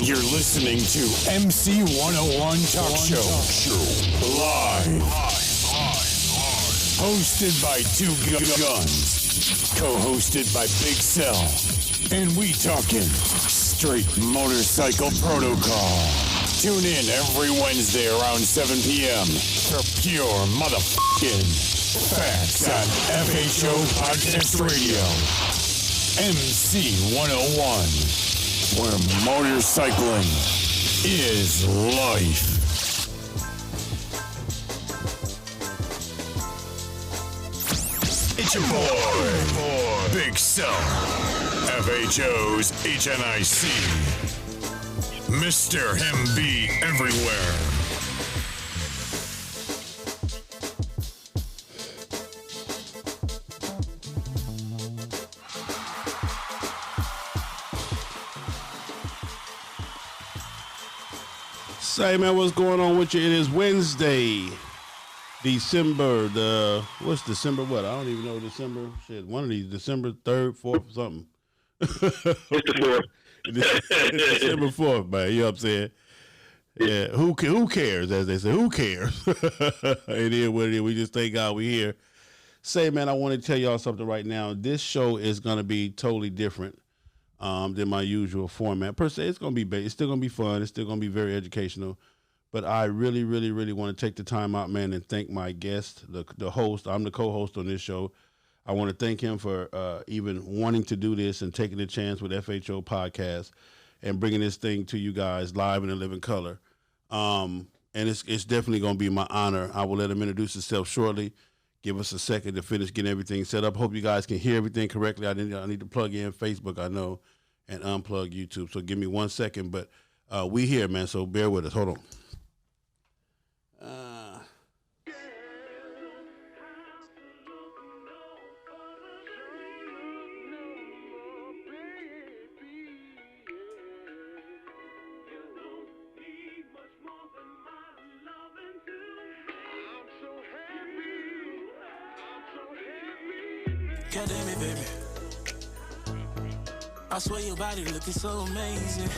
You're listening to MC 101 Talk Show. Live. Hosted by two Gunz. Co-hosted by Big Cell. And we talking straight motorcycle protocol. Tune in every Wednesday around 7 p.m. for pure motherfucking facts on FHO Podcast Radio. MC 101. Where motorcycling is life. It's your boy, Big Cell, FHO's HNIC, Mr. Him Be Everywhere. Say, man, what's going on with you? It is Wednesday, December what's December what? I don't even know December. Shit, one of these, December 3rd, 4th, something. It's the 4th. It's December 4th, man. You know what I'm saying? Yeah, who cares, as they say, who cares? It is what it is. We just thank God we're here. Say, man, I want to tell y'all something right now. This show is going to be totally different than my usual format. Per se, it's still going to be fun. It's still going to be very educational. But I really, really, really want to take the time out, man, and thank my guest, the host. I'm the co-host on this show. I want to thank him for even wanting to do this and taking the chance with FHO Podcast and bringing this thing to you guys live and in living color. And it's definitely going to be my honor. I will let him introduce himself shortly. Give us a second to finish getting everything set up. Hope you guys can hear everything correctly. I need to plug in Facebook, I know, and unplug YouTube. So give me 1 second. But we here, man, so bear with us. Hold on. God damn it, baby. I swear your body looking so amazing.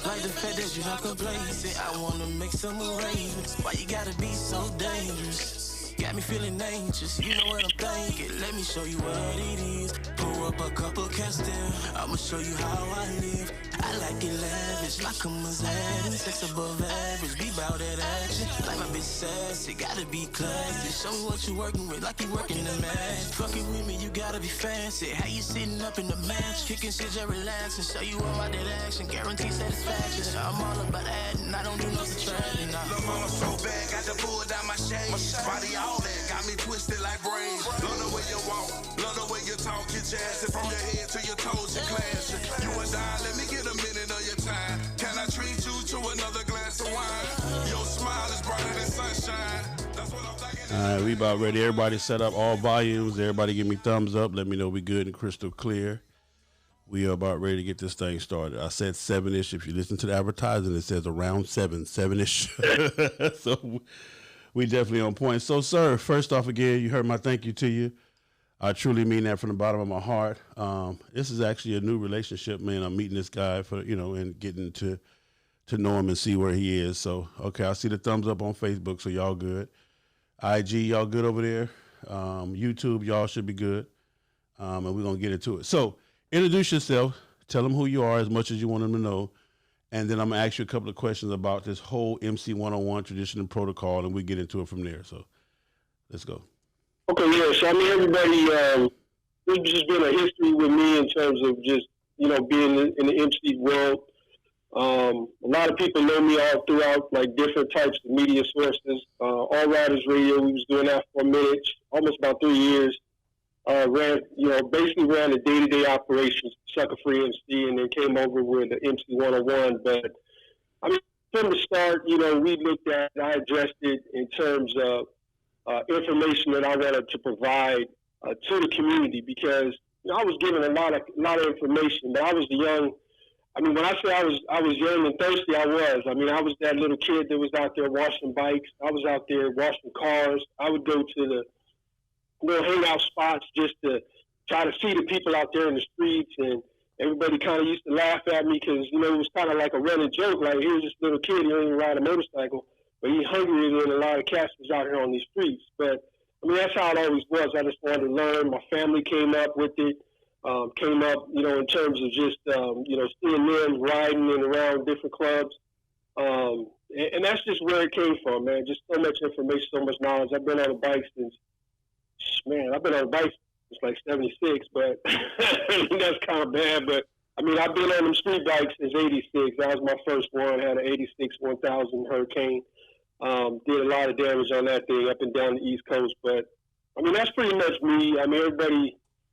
Like the fact that you're not complacent. I wanna make some arrangements. Why you gotta be so dangerous? Got me feeling anxious. You know what I'm thinking. Let me show you what it is. Pour up a couple cans there. I'ma show you how I live. I like it lavish, like a Mazan. Sex above average, be bout that action. Like my bitch sassy, gotta be classy. Show me what you working with, like you working the match. Fucking with me, you gotta be fancy. How you sitting up in the match? Kicking shit, just relaxing. Show you all my dead action, guarantee satisfaction. I'm all about adding, I don't do no subtracting. Love mama so bad, got to pull down my shades. Body all that, got me twisted like braids. Love the way you walk, love the way you talk. Get jazzing from your head to your toes and clashing. You a dime, let me get a minute of your time. Can I treat you to another glass of wine? Your smile is brighter than sunshine. That's what I'm thinking. All right, we about ready. Everybody set up all volumes. Everybody give me thumbs up. Let me know we good and crystal clear. We are about ready to get this thing started. I said 7-ish. If you listen to the advertising, it says around 7-ish. So we definitely on point. So, sir, first off, again, you heard my thank you to you. I truly mean that from the bottom of my heart. This is actually a new relationship, man. I'm meeting this guy and getting to know him and see where he is. So, okay, I see the thumbs up on Facebook, so y'all good. IG, y'all good over there. YouTube, y'all should be good. And we're going to get into it. So, introduce yourself. Tell them who you are as much as you want them to know. And then I'm going to ask you a couple of questions about this whole MC 101 tradition and protocol, and we get into it from there. So, let's go. Okay, yeah. So I mean, everybody, there's just been a history with me in terms of just being in the MC world. A lot of people know me all throughout like different types of media sources. All Riders Radio, we was doing that for a minute, almost about 3 years. Basically ran the day-to-day operations, Sucker Free MC, and then came over with the MC 101. But I mean, from the start, we looked at, I addressed it in terms of information that I wanted to provide to the community, because I was given a lot of information, but I was the young. I mean, when I say I was young and thirsty, I was. I mean, I was that little kid that was out there washing bikes. I was out there washing cars. I would go to the little hangout spots just to try to see the people out there in the streets and everybody kind of used to laugh at me because, you know, it was kind of like a running joke. Like, here's this little kid, he don't even ride a motorcycle, but he's hungrier than a lot of cats that's out here on these streets. But, I mean, that's how it always was. I just wanted to learn. My family came up with it, you know, in terms of just, you know, seeing them riding and around different clubs. And that's just where it came from, man. Just so much information, so much knowledge. I've been on a bike since, I've been on a bike since like 76, but that's kind of bad. But, I mean, I've been on them street bikes since 86. That was my first one. Had an 86 1000 Hurricane. Did a lot of damage on that thing up and down the East Coast. But, I mean, that's pretty much me. I mean,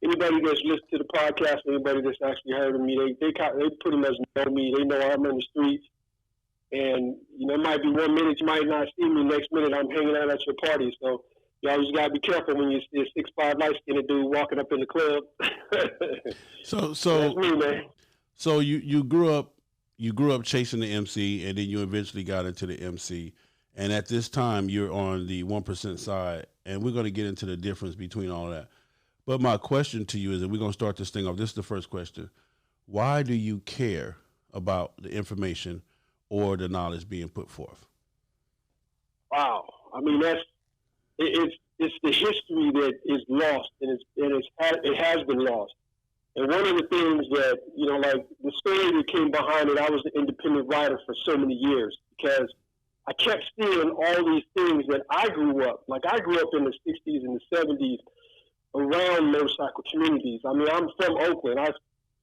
anybody that's listened to the podcast, anybody that's actually heard of me, they pretty much know me. They know I'm in the streets. And, you know, it might be 1 minute you might not see me. Next minute I'm hanging out at your party. So you always got to be careful when you see a 6'5" light-skinned dude walking up in the club. So that's me, man. So you grew up chasing the MC, and then you eventually got into the MC. And at this time, you're on the 1% side, and we're going to get into the difference between all of that. But my question to you is, and we're going to start this thing off. This is the first question. Why do you care about the information or the knowledge being put forth? Wow. I mean, it's the history that is lost, and it has been lost. And one of the things that, you know, like the story that came behind it, I was an independent writer for so many years because I kept seeing all these things that I grew up. Like, I grew up in the 60s and the 70s around motorcycle communities. I mean, I'm from Oakland.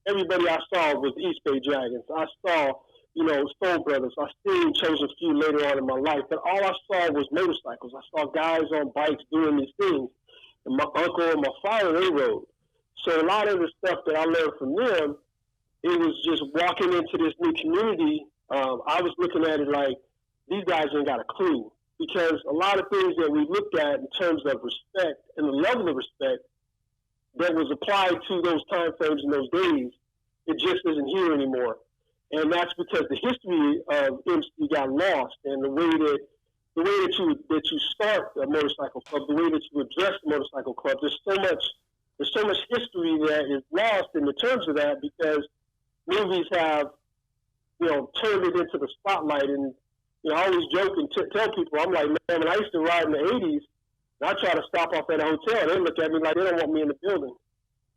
Everybody I saw was East Bay Dragons. I saw, you know, Soul Brothers. I seen Chosen Few later on in my life, but all I saw was motorcycles. I saw guys on bikes doing these things. And my uncle and my father, they rode. So a lot of the stuff that I learned from them, it was just walking into this new community. I was looking at it like, these guys ain't got a clue. Because a lot of things that we looked at in terms of respect and the level of respect that was applied to those time frames in those days, it just isn't here anymore. And that's because the history of MC got lost, and the way that you start a motorcycle club, the way that you address a motorcycle club, there's so much history that is lost in the terms of that because movies have, you know, turned it into the spotlight. And, you know, I always joke and tell people, I'm like, man, when I used to ride in the 80s, and I try to stop off at a hotel, they look at me like they don't want me in the building.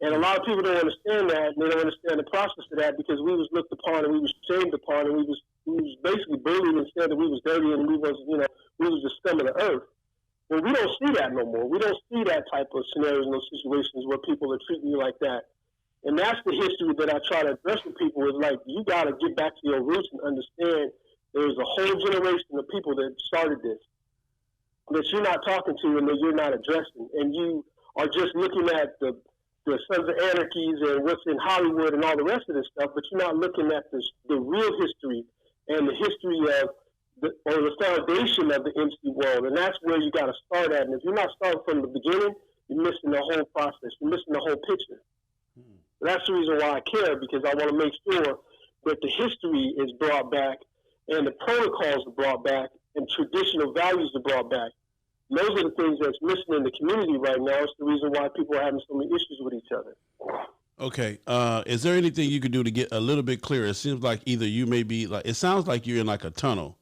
And a lot of people don't understand that, and they don't understand the process of that because we was looked upon and we was shamed upon, and we was basically bullied and said that we was dirty and we was the scum of the earth. Well, we don't see that no more. We don't see that type of scenarios in those situations where people are treating you like that. And that's the history that I try to address with people is like, you got to get back to your roots and understand there's a whole generation of people that started this that you're not talking to and that you're not addressing. And you are just looking at the Sons of Anarchies and what's in Hollywood and all the rest of this stuff, but you're not looking at the real history and the history of the foundation of the MC world. And that's where you got to start at. And if you're not starting from the beginning, you're missing the whole process. You're missing the whole picture. That's the reason why I care, because I want to make sure that the history is brought back and the protocols are brought back and traditional values are brought back. And those are the things that's missing in the community right now. It's the reason why people are having so many issues with each other. Okay. Is there anything you could do to get a little bit clearer? It seems like either you may be like, it sounds like you're in like a tunnel.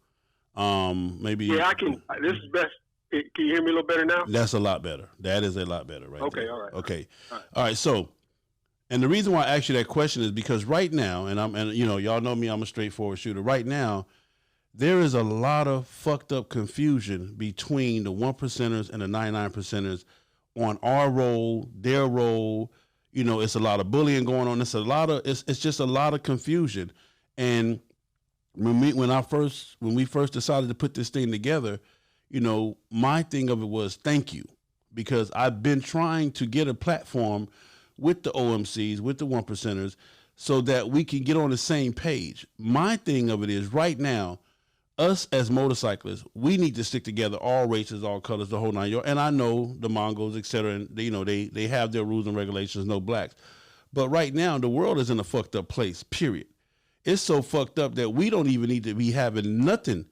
Maybe. Yeah, I can. This is best. Can you hear me a little better now? That's a lot better. That is a lot better, right? Okay. There. All right. Okay. All right. So, and the reason why I asked you that question is because right now, and you know, y'all know me, I'm a straightforward shooter. Right now, there is a lot of fucked up confusion between the 1%ers and the 99%ers on our role, their role. You know, it's a lot of bullying going on. It's just a lot of confusion. And when we first decided to put this thing together, you know, my thing of it was thank you, because I've been trying to get a platform with the OMCs, with the 1%ers, so that we can get on the same page. My thing of it is right now, us as motorcyclists, we need to stick together, all races, all colors, the whole nine yards. And I know the Mongols, et cetera, and they have their rules and regulations, no blacks. But right now, the world is in a fucked up place, period. It's so fucked up that we don't even need to be having nothing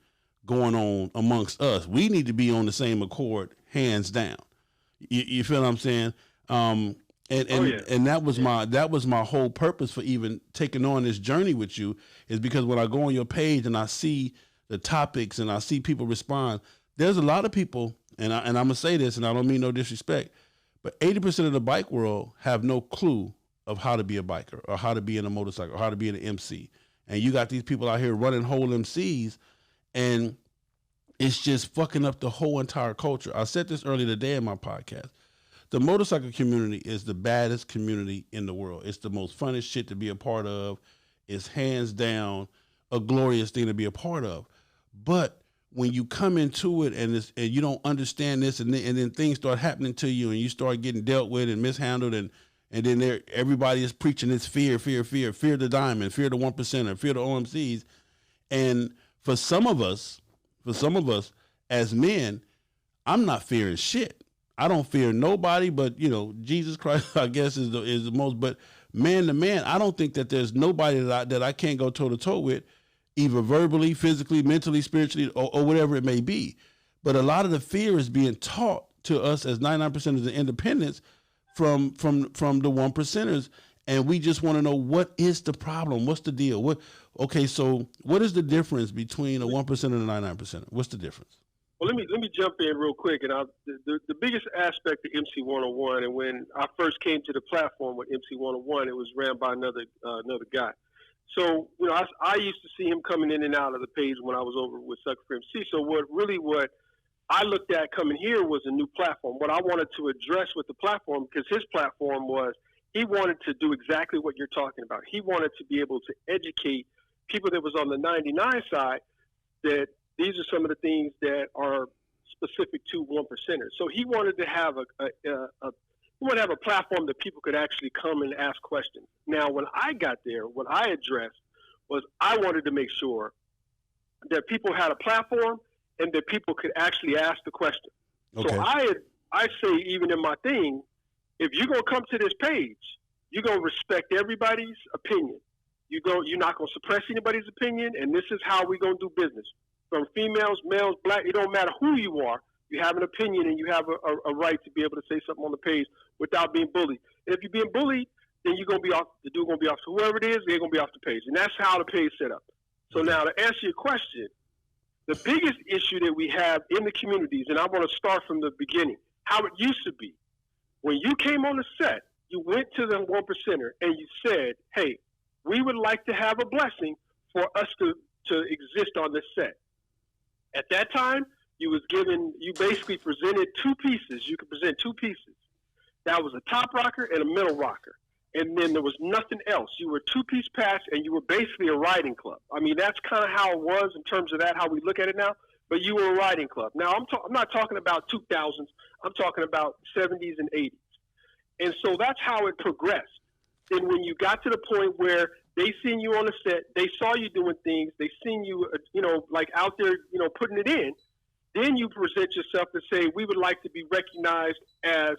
going on amongst us. We need to be on the same accord, hands down. You feel what I'm saying? And that was my whole purpose for even taking on this journey with you, is because when I go on your page and I see the topics and I see people respond, there's a lot of people, and I'm gonna say this, and I don't mean no disrespect, but 80% of the bike world have no clue of how to be a biker or how to be in a motorcycle or how to be an MC. And you got these people out here running whole MCs, and it's just fucking up the whole entire culture. I said this earlier today in my podcast. The motorcycle community is the baddest community in the world. It's the most funnest shit to be a part of. It's hands down a glorious thing to be a part of. But when you come into it and you don't understand this, and then things start happening to you, and you start getting dealt with and mishandled, and then everybody is preaching this fear the diamond, fear the 1%, fear the OMCs. And for some of us as men, I'm not fearing shit. I don't fear nobody, but Jesus Christ, I guess, is the most. But man to man, I don't think that there's nobody that I can't go toe to toe with, either verbally, physically, mentally, spiritually, or whatever it may be. But a lot of the fear is being taught to us as 99% of the independents from the 1%ers, and we just want to know, what is the problem? What's the deal? So what is the difference between a 1% and a 99%? What's the difference? Well, let me jump in real quick, and the biggest aspect of MC 101, and when I first came to the platform with MC 101, it was ran by another guy. So I used to see him coming in and out of the page when I was over with Sucker Free MC. So what I looked at coming here was a new platform. What I wanted to address with the platform, because his platform was, he wanted to do exactly what you're talking about. He wanted to be able to educate people that was on the 99 side that these are some of the things that are specific to 1%ers. So he wanted to have a platform that people could actually come and ask questions. Now, when I got there, what I addressed was, I wanted to make sure that people had a platform and that people could actually ask the question. Okay. So I say, even in my thing, if you're going to come to this page, you're going to respect everybody's opinion. You're not going to suppress anybody's opinion, and this is how we're going to do business. From females, males, black, it don't matter who you are. You have an opinion, and you have a right to be able to say something on the page without being bullied. And if you're being bullied, then you're going to be off. The dude going to be off. So whoever it is, they're going to be off the page. And that's how the page is set up. So now, to answer your question, the biggest issue that we have in the communities, and I want to start from the beginning, how it used to be. When you came on the set, you went to the 1%er and you said, hey, we would like to have a blessing for us to exist on this set. At that time, you basically presented two pieces. You could present two pieces. That was a top rocker and a middle rocker. And then there was nothing else. You were a two-piece patch, and you were basically a riding club. I mean, that's kind of how it was in terms of that, how we look at it now. But you were a riding club. Now, I'm not talking about 2000s. I'm talking about 70s and 80s. And so that's how it progressed. And when you got to the point where they seen you on the set, they saw you doing things, they seen you, like out there, putting it in, then you present yourself to say, we would like to be recognized as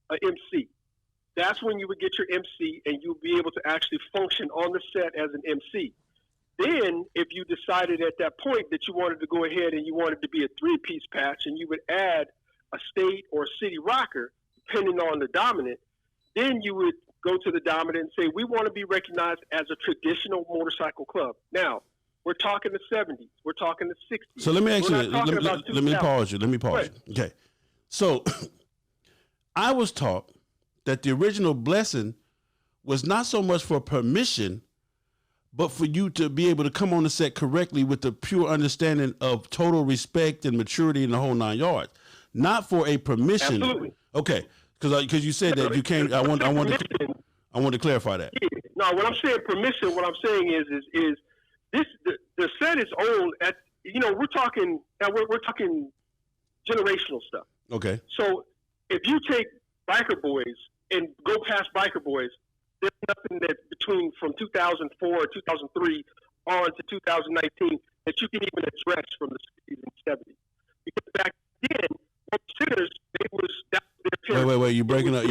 an MC. That's when you would get your MC, and you'll be able to actually function on the set as an MC. Then, if you decided at that point that you wanted to go ahead and you wanted to be a three-piece patch, and you would add a state or a city rocker, depending on the dominant, then you would go to the dominant and say, we want to be recognized as a traditional motorcycle club. Now, we're talking the 70s. We're talking the 60s. So let me actually, let me pause you. Okay. So I was taught that the original blessing was not so much for permission, but for you to be able to come on the set correctly with the pure understanding of total respect and maturity in the whole 9 yards. Not for a permission. Absolutely. Okay. Because you said that you can't. I want to clarify that. Yeah. No, when I'm saying permission, what I'm saying is this: the set is old. We're talking generational stuff. Okay. So if you take Biker Boys and go past Biker Boys, there's nothing that from 2004 or 2003 on to 2019 that you can even address from the 60s and 70s. Because back then, sinners, Wait, you're breaking up.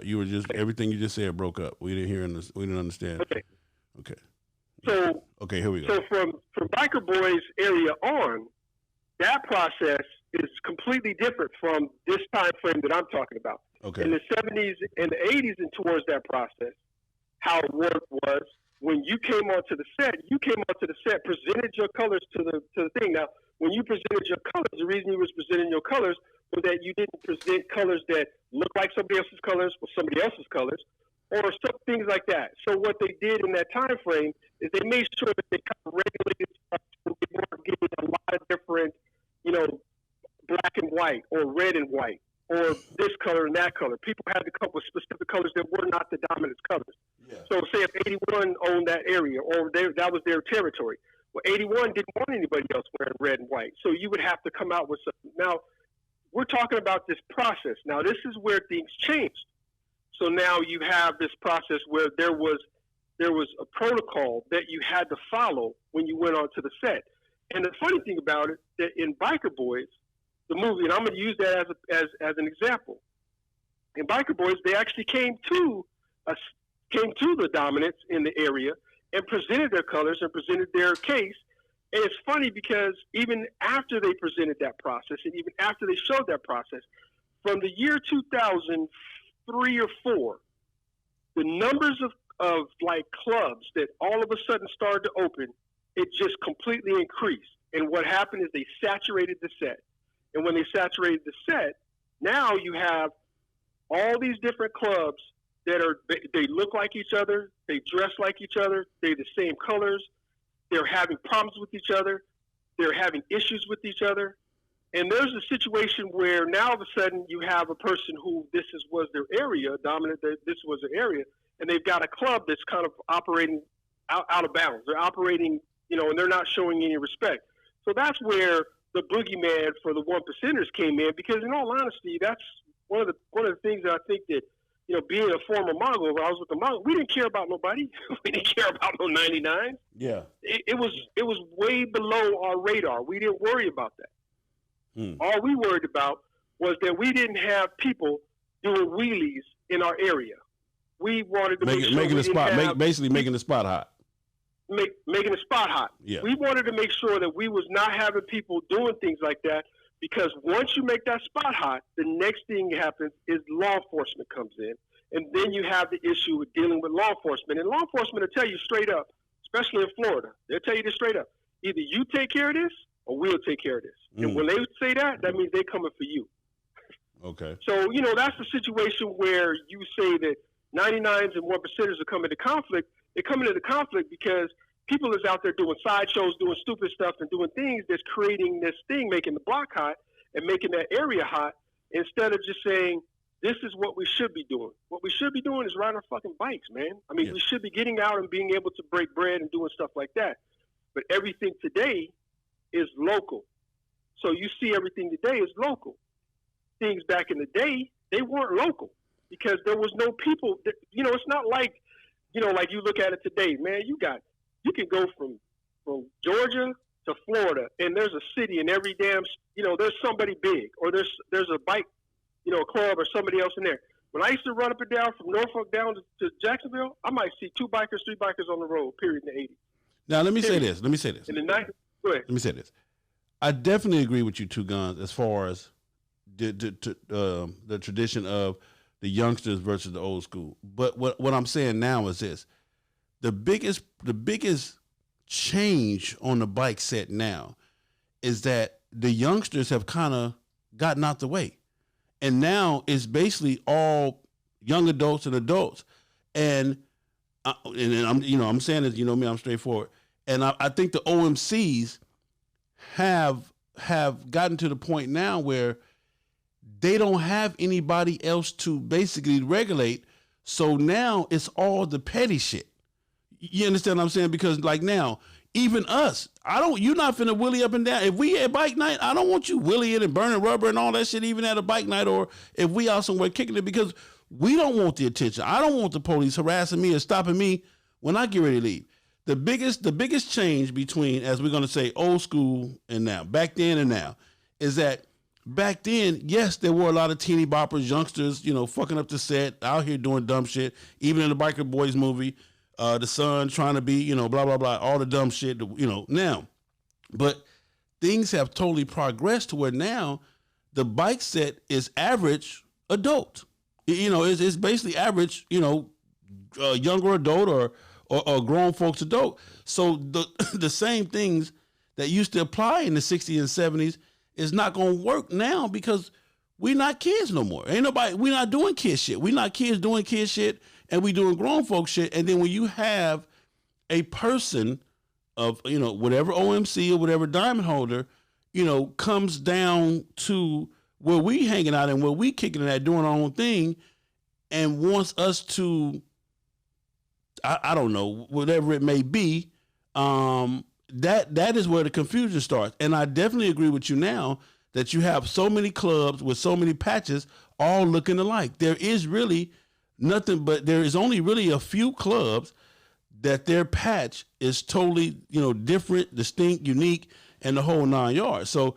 You were just, everything you just said broke up. We didn't hear we didn't understand. Okay. So here we go. So from Biker Boys area on, that process is completely different from this time frame that I'm talking about. Okay. In the 70s and the 80s and towards that process, how it worked was when you came onto the set, presented your colors to the thing. Now, when you presented your colors, the reason you was presenting your colors was that you didn't present colors that look like somebody else's colors or somebody else's colors, or some things like that. So what they did in that time frame is they made sure that they kind of regulated stuff so they weren't getting a lot of different, black and white or red and white or this color and that color. People had to come up with specific colors that were not the dominant colors. Yeah. So say if 81 owned that area or that was their territory. Well, 81 didn't want anybody else wearing red and white. So you would have to come out with something. Now, we're talking about this process. Now, this is where things changed. So now you have this process where there was a protocol that you had to follow when you went onto the set. And the funny thing about it, that in Biker Boys, the movie, and I'm going to use that as an example. In Biker Boys, they actually came to the dominants in the area and presented their colors and presented their case. And it's funny because even after they presented that process and even after they showed that process, from the year 2003 or 4, the numbers of like clubs that all of a sudden started to open, it just completely increased. And what happened is they saturated the set. And when they saturated the set, now you have all these different clubs that they look like each other, they dress like each other, they're the same colors, they're having problems with each other, they're having issues with each other. And there's a situation where now all of a sudden you have a person who was their area, dominant, this was their area, and they've got a club that's kind of operating out of bounds. They're operating, and they're not showing any respect. So that's where the boogeyman for the 1%ers came in, because in all honesty, that's one of the things that I think that, being a former Mongol, when I was with the Mongols, we didn't care about nobody. We didn't care about no 99. Yeah. It was way below our radar. We didn't worry about that. All we worried about was that we didn't have people doing wheelies in our area. We wanted to making the spot hot. Making the spot hot. Yeah. We wanted to make sure that we was not having people doing things like that, because once you make that spot hot, the next thing happens is law enforcement comes in, and then you have the issue with dealing with law enforcement. And law enforcement will tell you straight up, especially in Florida, they'll tell you this straight up: either you take care of this, or we'll take care of this. And when they say that, that means they're coming for you. Okay. So that's the situation where you say that 99s and 1%ers are coming into conflict. They're coming into conflict because people is out there doing sideshows, doing stupid stuff, and doing things that's creating this thing, making the block hot and making that area hot, instead of just saying, this is what we should be doing. What we should be doing is riding our fucking bikes, man. I mean, we should be getting out and being able to break bread and doing stuff like that. But everything today is local. So you see everything today is local. Things back in the day, they weren't local because there was no people. It's not like, like you look at it today, man, you can go from Georgia to Florida, and there's a city in every damn, there's somebody big, or there's a bike, a club or somebody else in there. When I used to run up and down from Norfolk down to Jacksonville, I might see 2 bikers, 3 bikers on the road, period, in the 80s. Now, let me say this. In the 90s, go ahead. Let me say this. I definitely agree with you two, Gunz, as far as the tradition of the youngsters versus the old school. But what I'm saying now is this. The biggest change on the bike set now is that the youngsters have kind of gotten out the way. And now it's basically all young adults and adults. And I'm saying this, me, I'm straightforward. And I think the OMCs have gotten to the point now where they don't have anybody else to basically regulate. So now it's all the petty shit. You understand what I'm saying? Because like now, even us, you're not finna willy up and down. If we at bike night, I don't want you willying and burning rubber and all that shit even at a bike night, or if we out somewhere kicking it, because we don't want the attention. I don't want the police harassing me or stopping me when I get ready to leave. The biggest change between, as we're going to say, old school and now, back then and now, is that back then, yes, there were a lot of teeny boppers, youngsters, fucking up the set, out here doing dumb shit. Even in the Biker Boys movie, the son trying to be, blah, blah, blah, all the dumb shit, now. But things have totally progressed to where now the bike set is average adult. You know, it's basically average, you know, younger adult or grown folks adult. So the same things that used to apply in the 60s and 70s is not going to work now because we're not kids no more. We're not doing kid shit. We're not kids doing kid shit, and we doing grown folk shit. And then when you have a person of, you know, whatever OMC or whatever diamond holder, you know, comes down to where we hanging out and where we kicking it at, doing our own thing, and wants us to, I don't know, whatever it may be, that is where the confusion starts. And I definitely agree with you now that you have so many clubs with so many patches all looking alike. There is really nothing, but there is only really a few clubs that their patch is totally, you know, different, distinct, unique, and the whole 9 yards. So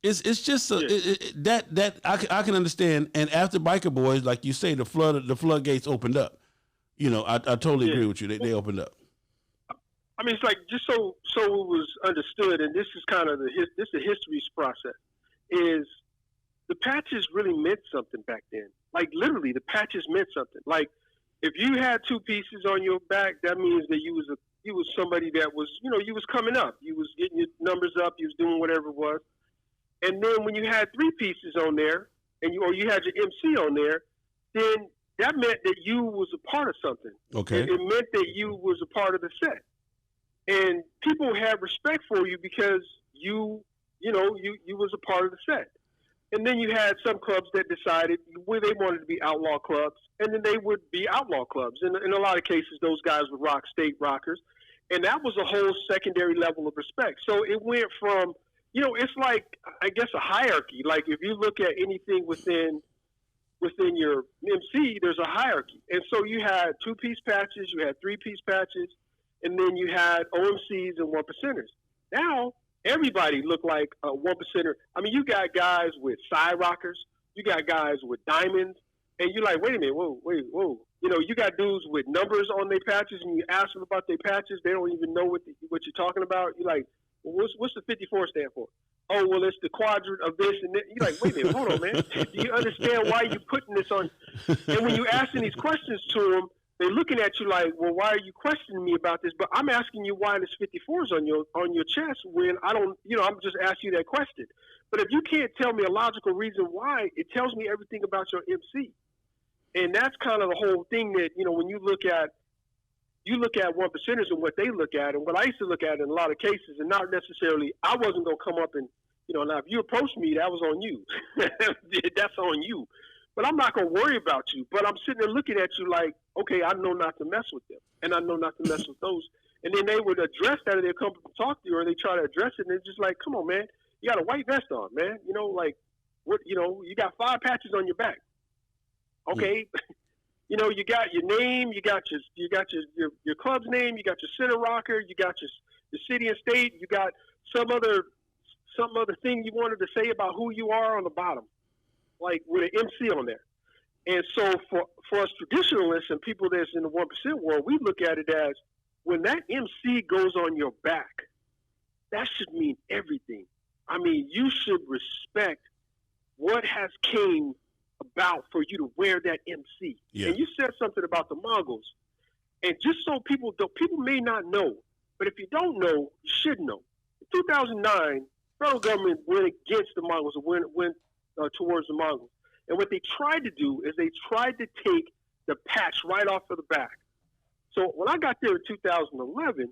it's just that I can understand. And after Biker Boys, like you say, the floodgates opened up. You know, I totally agree with you. They opened up. I mean, it's like, just so it was understood, and this is kind of the history's process, is the patches really meant something back then. Like, literally, the patches meant something. Like, if you had 2 pieces on your back, that means that you was somebody that was, you know, you was coming up. You was getting your numbers up. You was doing whatever it was. And then when you had 3 pieces on there, or you had your MC on there, then that meant that you was a part of something. Okay. It meant that you was a part of the set. And people had respect for you because you was a part of the set. And then you had some clubs that decided where they wanted to be outlaw clubs, and then they would be outlaw clubs. And in a lot of cases, those guys would rock state rockers. And that was a whole secondary level of respect. So it went from, you know, it's like, I guess, a hierarchy. Like, if you look at anything within your MC, there's a hierarchy. And so you had 2-piece patches, you had 3-piece patches, and then you had OMCs and 1%ers. Now, everybody look like a 1%er. I mean, you got guys with side rockers, you got guys with diamonds, and you're like, wait a minute, whoa. You know, you got dudes with numbers on their patches, and you ask them about their patches, they don't even know what you're talking about. You're like, well, what's the 54 stand for? Oh, well, it's the quadrant of this and that. You're like, wait a minute, hold on, man. Do you understand why you're putting this on? And when you asking these questions to them, they're looking at you like, well, why are you questioning me about this? But I'm asking you why there's 54s on your chest when I don't, you know, I'm just asking you that question. But if you can't tell me a logical reason why, it tells me everything about your MC. And that's kind of the whole thing that, you know, when you look at 1%ers and what they look at, and what I used to look at in a lot of cases, and not necessarily, I wasn't going to come up and, you know, now if you approached me, that was on you. That's on you. But I'm not going to worry about you. But I'm sitting there looking at you like, okay, I know not to mess with them. And I know not to mess with those. And then they would address that, or they'd come talk to you, or they try to address it, and it's just like, come on, man. You got a white vest on, man. You know, like, what? You know, you got 5 patches on your back. Okay. You know, you got your name, you got your club's name, you got your center rocker, you got your city and state, you got some other thing you wanted to say about who you are on the bottom, like with an MC on there. And so for us traditionalists and people that's in the 1% world, we look at it as, when that MC goes on your back, that should mean everything. I mean, you should respect what has came about for you to wear that MC. Yeah. And you said something about the Mongols. And just so people may not know, but if you don't know, you should know. In 2009, federal government went against the Mongols, or went towards the Mongols. And what they tried to do is they tried to take the patch right off of the back. So when I got there in 2011,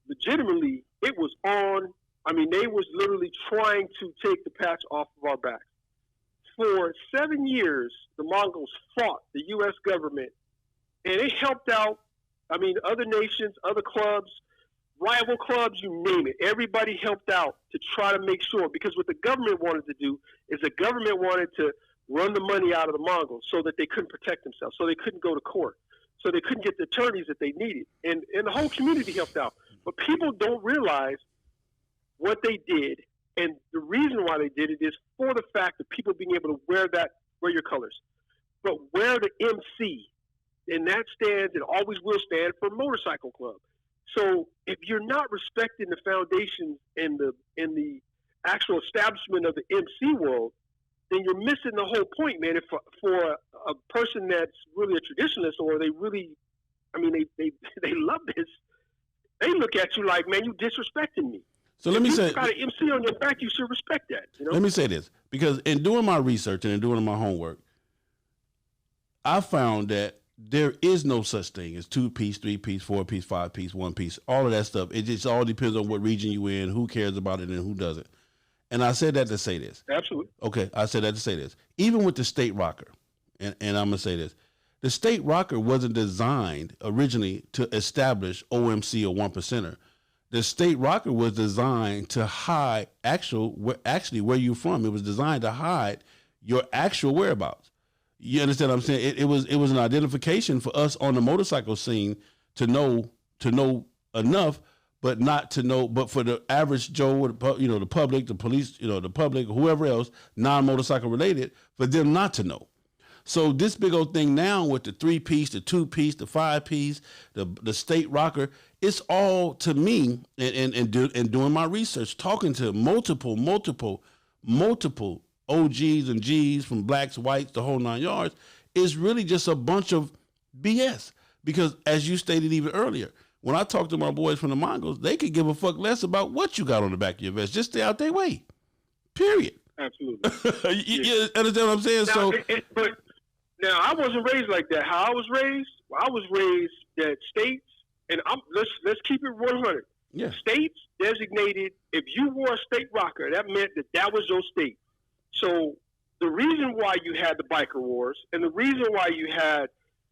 legitimately, it was on. I mean, they was literally trying to take the patch off of our backs. For 7 years, the Mongols fought the U.S. government, and it helped out, I mean, other nations, other clubs, rival clubs, you name it. Everybody helped out to try to make sure, because what the government wanted to do is the government wanted to run the money out of the Mongols so that they couldn't protect themselves, so they couldn't go to court, so they couldn't get the attorneys that they needed. And the whole community helped out. But people don't realize what they did. And the reason why they did it is for the fact of people being able to wear your colors. But wear the MC, and that stands and always will stand for motorcycle club. So if you're not respecting the foundations and the actual establishment of the MC world, then you're missing the whole point, man. If for a person that's really a traditionalist, or they really, I mean, they love this, they look at you like, man, you disrespecting me. So let me say, you got an MC on your back, you should respect that. You know? Let me say this, because in doing my research and in doing my homework, I found that there is no such thing as 2-piece, 3-piece, 4-piece, 5-piece, 1-piece, all of that stuff. It just all depends on what region you in, who cares about it, and who doesn't. And I said that to say this. Absolutely. Okay, I said that to say this. Even with the state rocker, and I'm going to say this, the state rocker wasn't designed originally to establish OMC or 1%er. The state rocker was designed to hide actually where you're from. It was designed to hide your actual whereabouts. You understand what I'm saying? It was an identification for us on the motorcycle scene to know enough, but not to know. But for the average Joe, the public, the police, the public, whoever else, non-motorcycle related, for them not to know. So this big old thing now with the 3-piece, the 2-piece, the 5-piece, the state rocker, it's all to me. And doing my research, talking to multiple OGs and Gs from blacks, whites, the whole 9 yards, is really just a bunch of BS. Because as you stated even earlier, when I talk to my boys from the Mongols, they could give a fuck less about what you got on the back of your vest. Just stay out their way. Period. Absolutely. You understand what I'm saying? Now, but now I wasn't raised like that. How I was raised that states, and let's keep it 100. Yeah. States designated, if you wore a state rocker, that meant that was your state. So the reason why you had the biker wars, and the reason why you had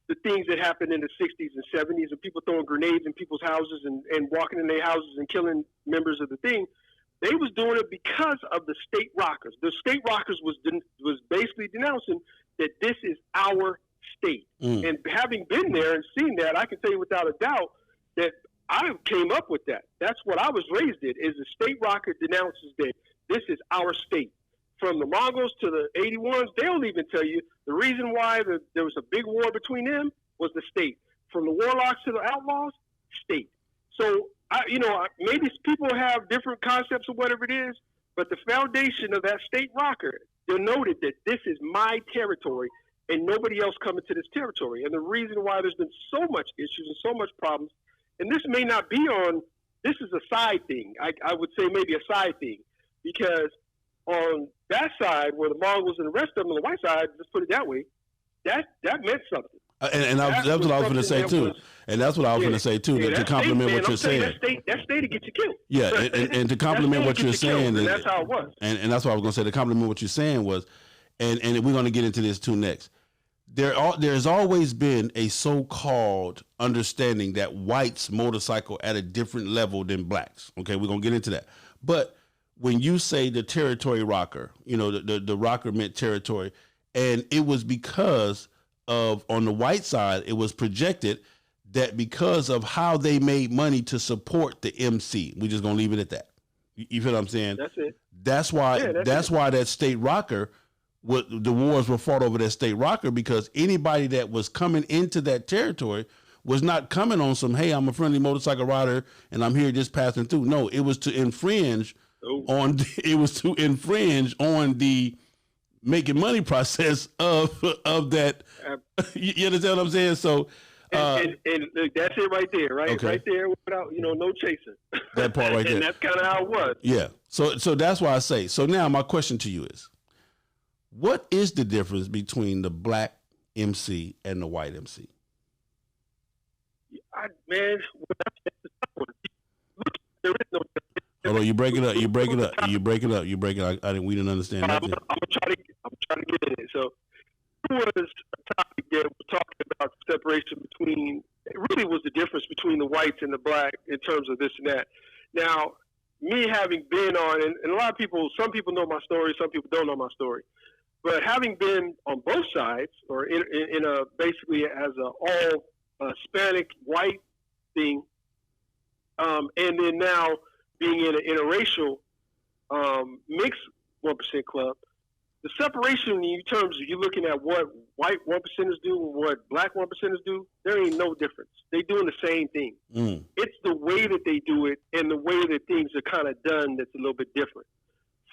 the things that happened in the 60s and 70s, and people throwing grenades in people's houses and walking in their houses and killing members of the thing, they was doing it because of the state rockers. The state rockers was basically denouncing that this is our state. And having been there and seen that, I can tell you without a doubt that I came up with that. That's what I was raised in, is the state rocker denounces that this is our state. From the Mongols to the 81s, they'll even tell you the reason why there was a big war between them was the state. From the warlocks to the outlaws, state. So, maybe people have different concepts of whatever it is, but the foundation of that state rocker denoted that this is my territory and nobody else coming to this territory. And the reason why there's been so much issues and so much problems, and this may not be this is a side thing. I would say maybe a side thing, because on that side, where the Mongols and the rest of them on the white side, let's put it that way, that meant something. And that's what I was going to say too. And that's what I was going to say too. To compliment what you're saying. That state to get you killed. Yeah, and to compliment what you're saying. And that's how it was. And that's what I was going to say. To compliment what you're saying was, and we're going to get into this too next. There's always been a so-called understanding that whites motorcycle at a different level than blacks. Okay, we're going to get into that. But when you say the territory rocker, the rocker meant territory, and it was because of, on the white side, it was projected that because of how they made money to support the MC, we're just gonna leave it at that. You feel what I'm saying? That's it. That's why. That's why that state rocker, the wars were fought over that state rocker, because anybody that was coming into that territory was not coming on some, hey, I'm a friendly motorcycle rider and I'm here just passing through. No, it was to infringe on the making money process of that. You understand what I'm saying? So, and that's it right there, right? Okay. Right there, without no chasing. That part right there. And that's kind of how it was. Yeah. So that's why I say. So now my question to you is, what is the difference between the black MC and the white MC? Man, there is no. Hold on, you break it up. We didn't understand that. I'm trying to get in it. So it was a topic that was talking about the separation between, it really was the difference between the whites and the black in terms of this and that. Now, me having been on, and a lot of people, some people know my story, some people don't know my story, but having been on both sides, or in a basically as a all Hispanic white thing, and then now being in an interracial mixed 1% club, the separation in terms of you looking at what white 1%ers do and what black 1%ers do, there ain't no difference. They doing the same thing. It's the way that they do it and the way that things are kind of done that's a little bit different.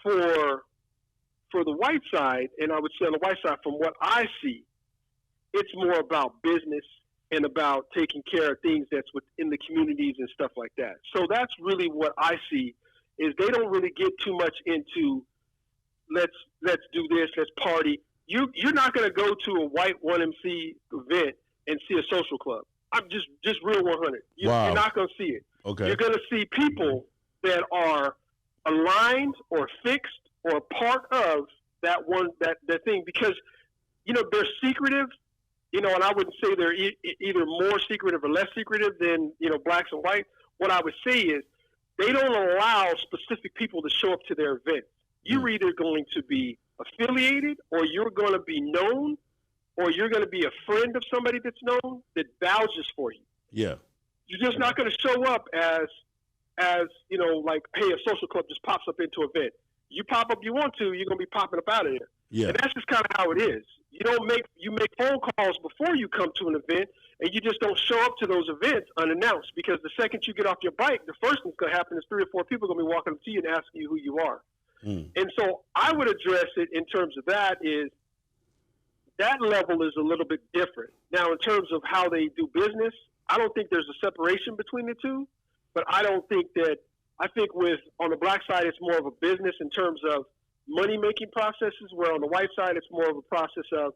For for the white side, and I would say on the white side, from what I see, it's more about business and about taking care of things that's within the communities and stuff like that. So that's really what I see, is they don't really get too much into let's do this, let's party. You're not going to go to a white 1MC event and see a social club. I'm just real 100. Wow. You're not going to see it. Okay. You're going to see people that are aligned or fixed or part of that thing, because, you know, they're secretive, you know, and I wouldn't say they're either more secretive or less secretive than, you know, blacks and whites. What I would say is they don't allow specific people to show up to their events. You're either going to be affiliated, or you're going to be known, or you're going to be a friend of somebody that's known that vouches for you. Yeah. You're just not going to show up as you know, like, hey, a social club just pops up into an event. You pop up, you want to, you're going to be popping up out of there. Yeah. And that's just kind of how it is. You make phone calls before you come to an event, and you just don't show up to those events unannounced, because the second you get off your bike, the first thing's going to happen is 3 or 4 people are going to be walking up to you and asking you who you are. And so I would address it in terms of that level is a little bit different. Now, in terms of how they do business, I don't think there's a separation between the two, but I think on the black side, it's more of a business in terms of money-making processes, where on the white side, it's more of a process of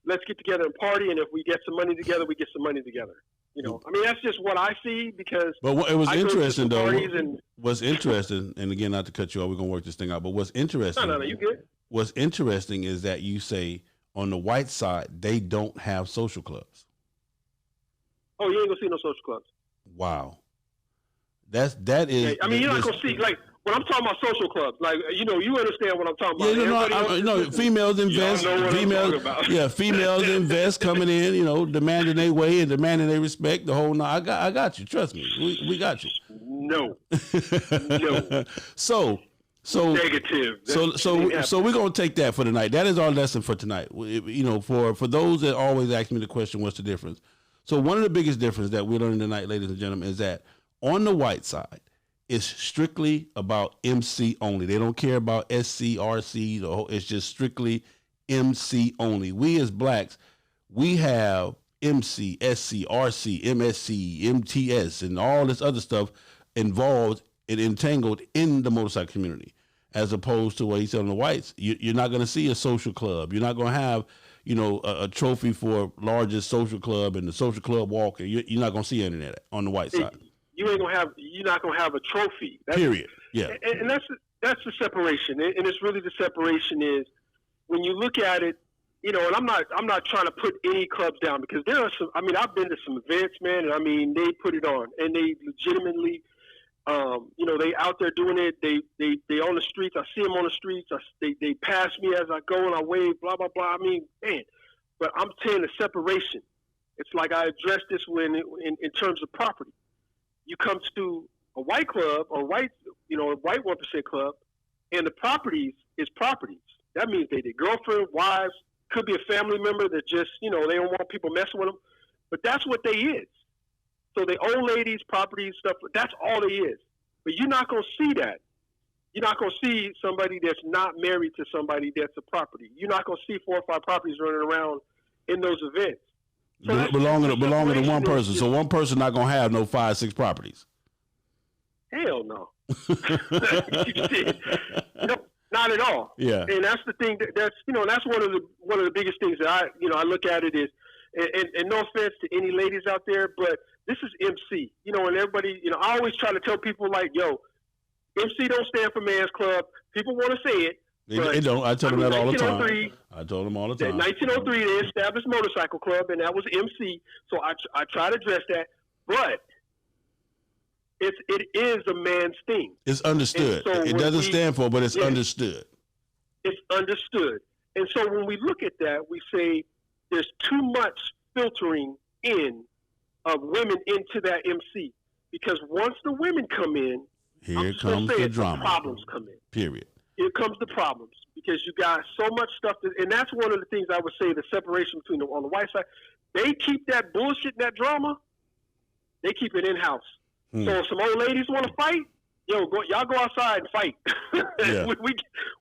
let's get together and party, and if we get some money together, we get some money together. You know, I mean, that's just what I see, because. But it was interesting, though. What's interesting, and again, not to cut you off, we're going to work this thing out, but what's interesting. No, you good. What's interesting is that you say on the white side, they don't have social clubs. Oh, you ain't going to see no social clubs. Wow. That is. Yeah, I mean, you're not going to see, like, when I'm talking about social clubs, like, you know, you understand what I'm talking about. Yeah, females invest. Females invest coming in, you know, demanding their way and demanding their respect. The whole I got you. Trust me, we got you. No. So negative. So we're gonna take that for tonight. That is our lesson for tonight. You know, for those that always ask me the question, what's the difference? So one of the biggest differences that we're learning tonight, ladies and gentlemen, is that on the white side, it's strictly about MC only. They don't care about SC, RC. It's just strictly MC only. We as blacks, we have MC, SC, RC, MSC, MTS, and all this other stuff involved and entangled in the motorcycle community, as opposed to what he said on the whites. You're not going to see a social club. You're not going to have, you know, a trophy for largest social club and the social club walk. You're not going to see any of that on the white side. You're not gonna have a trophy. Period. Yeah. And that's the separation. And it's really the separation is when you look at it, you know, and I'm not trying to put any clubs down, because there are some, I mean, I've been to some events, man, and I mean, they put it on, and they legitimately, you know, they out there doing it. They on the streets. I see them on the streets. They pass me as I go and I wave, blah, blah, blah. I mean, man, but I'm saying the separation. It's like I addressed this in terms of property. You come to a white club or white 1% club, and the properties is properties. That means they did girlfriend, wives, could be a family member that just, you know, they don't want people messing with them. But that's what they is. So they old ladies, properties, stuff, that's all they is. But you're not going to see that. You're not going to see somebody that's not married to somebody that's a property. You're not going to see 4 or 5 properties running around in those events. So belonging to one person. So one person not going to have no 5, 6 properties. Hell no. Nope, not at all. Yeah. And that's the thing that's, you know, that's one of the biggest things that I look at it is, and no offense to any ladies out there, but this is MC, you know, and everybody, you know, I always try to tell people like, yo, MC don't stand for man's club. People want to say it. They don't. I tell them that all the time. I told them all the time. In 1903, they established Motorcycle Club, and that was MC. So I try to address that, but it is a man's thing. It's understood. So it doesn't stand for, but it's understood. It's understood. And so when we look at that, we say there's too much filtering in of women into that MC, because once the women come in, here comes the drama. The problems come in. Period. Here comes the problems, because you got so much stuff, and that's one of the things I would say, the separation between on the white side. They keep that bullshit, that drama, they keep it in-house. So if some old ladies want to fight, yo, y'all go outside and fight. Yeah.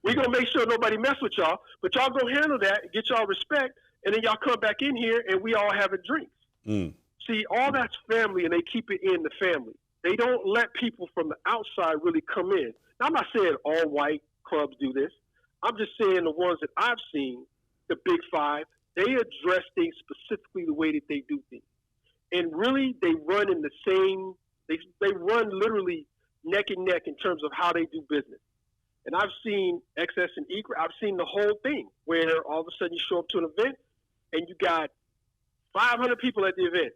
we gonna make sure nobody mess with y'all, but y'all go handle that, get y'all respect, and then y'all come back in here and we all having drinks. Mm. See, all that's family, and they keep it in the family. They don't let people from the outside really come in. Now, I'm not saying all white clubs do this. I'm just saying the ones that I've seen, the Big Five, they address things specifically the way that they do things. And really, they run in the same, they run literally neck and neck in terms of how they do business. And I've seen excess and equal. I've seen the whole thing where all of a sudden you show up to an event and you got 500 people at the event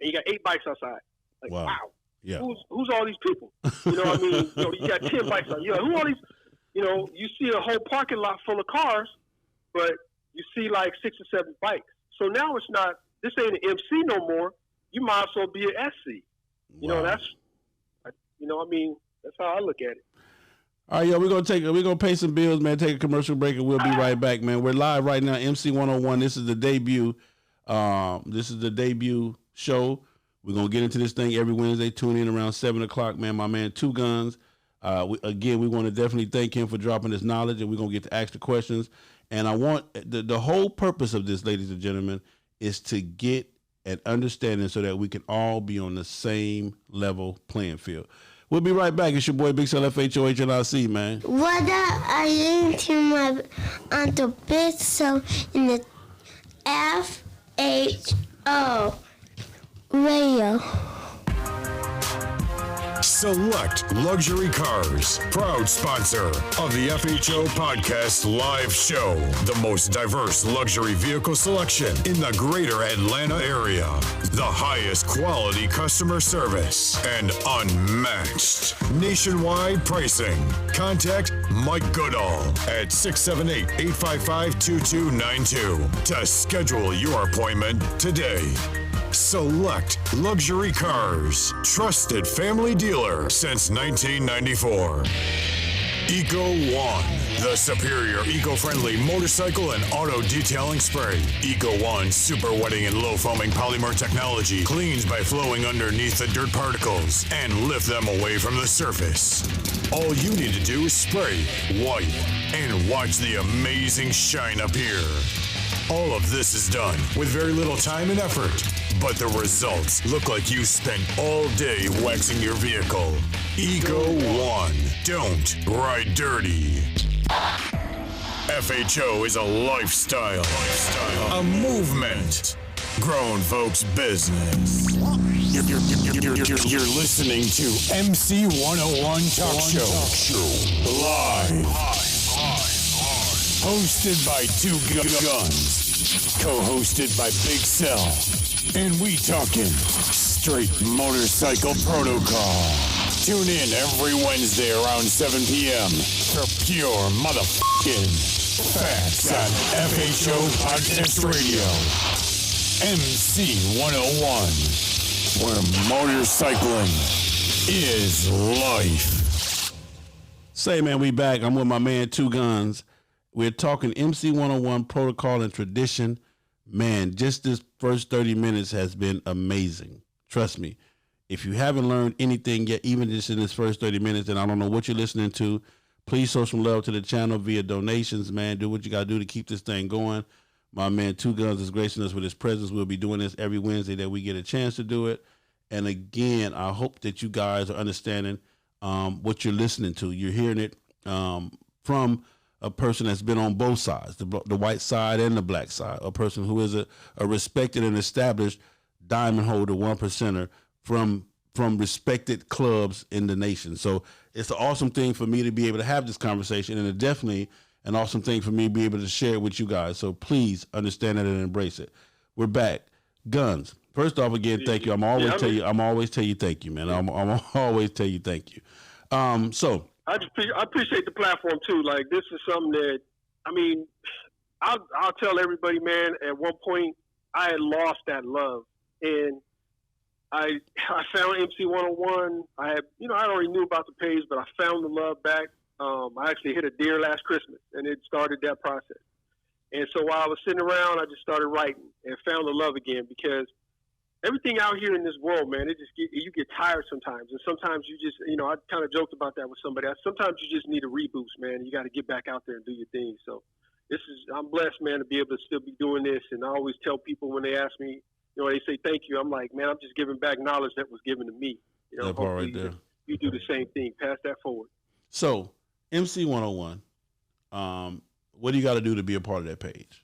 and you got 8 bikes outside. Like, wow. Yeah. Who's all these people? You know what I mean? You got 10 bikes out. You're like, who are these? You see a whole parking lot full of cars, but you see like 6 or 7 bikes. So now it's not, this ain't an MC no more. You might as well be an SC. That's how I look at it. All right, yo, we're gonna pay some bills, man. Take a commercial break, and we'll be right back, man. We're live right now, MC 101. This is the debut. This is the debut show. We're gonna get into this thing every Wednesday. Tune in around 7:00, man. My man, Two Gunz. We want to definitely thank him for dropping this knowledge, and we're gonna get to ask the questions. And I want the whole purpose of this, ladies and gentlemen, is to get an understanding so that we can all be on the same level playing field. We'll be right back. It's your boy Big Cell FHOHNIC, man. What up? I into my Uncle Big Cell in the FHO radio. Select Luxury Cars, proud sponsor of the FHO Podcast Live Show. The most diverse luxury vehicle selection in the greater Atlanta area. The highest quality customer service and unmatched nationwide pricing. Contact Mike Goodall at 678-855-2292 to schedule your appointment today. Select Luxury Cars, trusted family dealer since 1994. Eco One, the superior eco-friendly motorcycle and auto detailing spray. Eco One super wetting and low foaming polymer technology cleans by flowing underneath the dirt particles and lift them away from the surface. All you need to do is spray, wipe, and watch the amazing shine appear. All of this is done with very little time and effort, but the results look like you spent all day waxing your vehicle. Eco One. Don't ride dirty. FHO is a lifestyle, a movement. Grown folks business. You're listening to MC 101 Talk Show. Live. Hosted by Two Gunz. Co-hosted by Big Cell. And we talking straight motorcycle protocol. Tune in every Wednesday around 7 p.m. for pure motherfucking facts on FHO Podcast Radio. MC 101, where motorcycling is life. Say, man, we back. I'm with my man, Two Gunz. We're talking MC 101 protocol and tradition. Man, just this first 30 minutes has been amazing. Trust me. If you haven't learned anything yet, even just in this first 30 minutes, then I don't know what you're listening to. Please show some love to the channel via donations, man. Do what you got to do to keep this thing going. My man, Two Gunz, is gracing us with his presence. We'll be doing this every Wednesday that we get a chance to do it. And again, I hope that you guys are understanding what you're listening to. You're hearing it from a person that's been on both sides, the white side and the black side, a person who is a respected and established diamond holder, 1%er from respected clubs in the nation. So it's an awesome thing for me to be able to have this conversation, and it's definitely an awesome thing for me to be able to share it with you guys. So please understand it and embrace it. We're back. Gunz. First off, again, thank you. I'm always tell you thank you, man. I'm always tell you thank you. So I appreciate the platform too. Like, this is something that, I mean, I'll tell everybody, man, at one point I had lost that love, and I found MC 101. I already knew about the page, but I found the love back. I actually hit a deer last Christmas, and it started that process. And so while I was sitting around, I just started writing and found the love again, because everything out here in this world, man, you get tired sometimes. And sometimes you just, I kind of joked about that with somebody. Sometimes you just need a reboost, man. You got to get back out there and do your thing. So I'm blessed, man, to be able to still be doing this. And I always tell people when they ask me, they say thank you. I'm like, man, I'm just giving back knowledge that was given to me. That part right there. You do the same thing. Pass that forward. So, MC 101, what do you got to do to be a part of that page?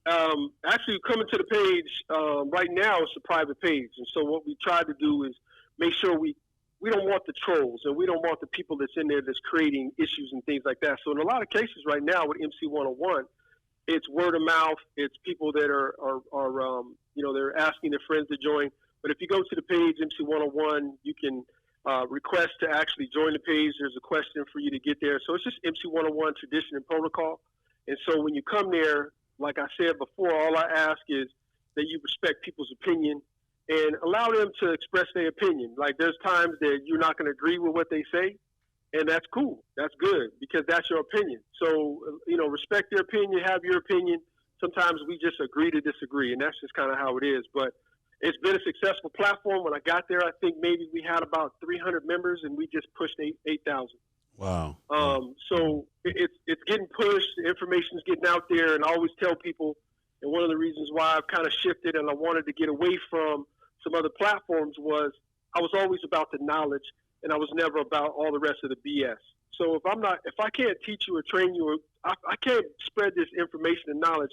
Actually, coming to the page right now, it's a private page. And so what we try to do is make sure we don't want the trolls and we don't want the people that's in there that's creating issues and things like that. So in a lot of cases right now with MC 101, it's word of mouth. It's people that are they're asking their friends to join. But if you go to the page, MC 101, you can request to actually join the page. There's a question for you to get there. So it's just MC 101 tradition and protocol. And so when you come there, like I said before, all I ask is that you respect people's opinion and allow them to express their opinion. Like there's times that you're not going to agree with what they say, and that's cool. That's good because that's your opinion. So, respect their opinion, have your opinion. Sometimes we just agree to disagree, and that's just kind of how it is. But it's been a successful platform. When I got there, I think maybe we had about 300 members, and we just pushed 8,000. Wow. So it's getting pushed. The information's getting out there, and I always tell people, and one of the reasons why I've kind of shifted and I wanted to get away from some other platforms was I was always about the knowledge, and I was never about all the rest of the BS. So if I can't teach you or train you, or I can't spread this information and knowledge,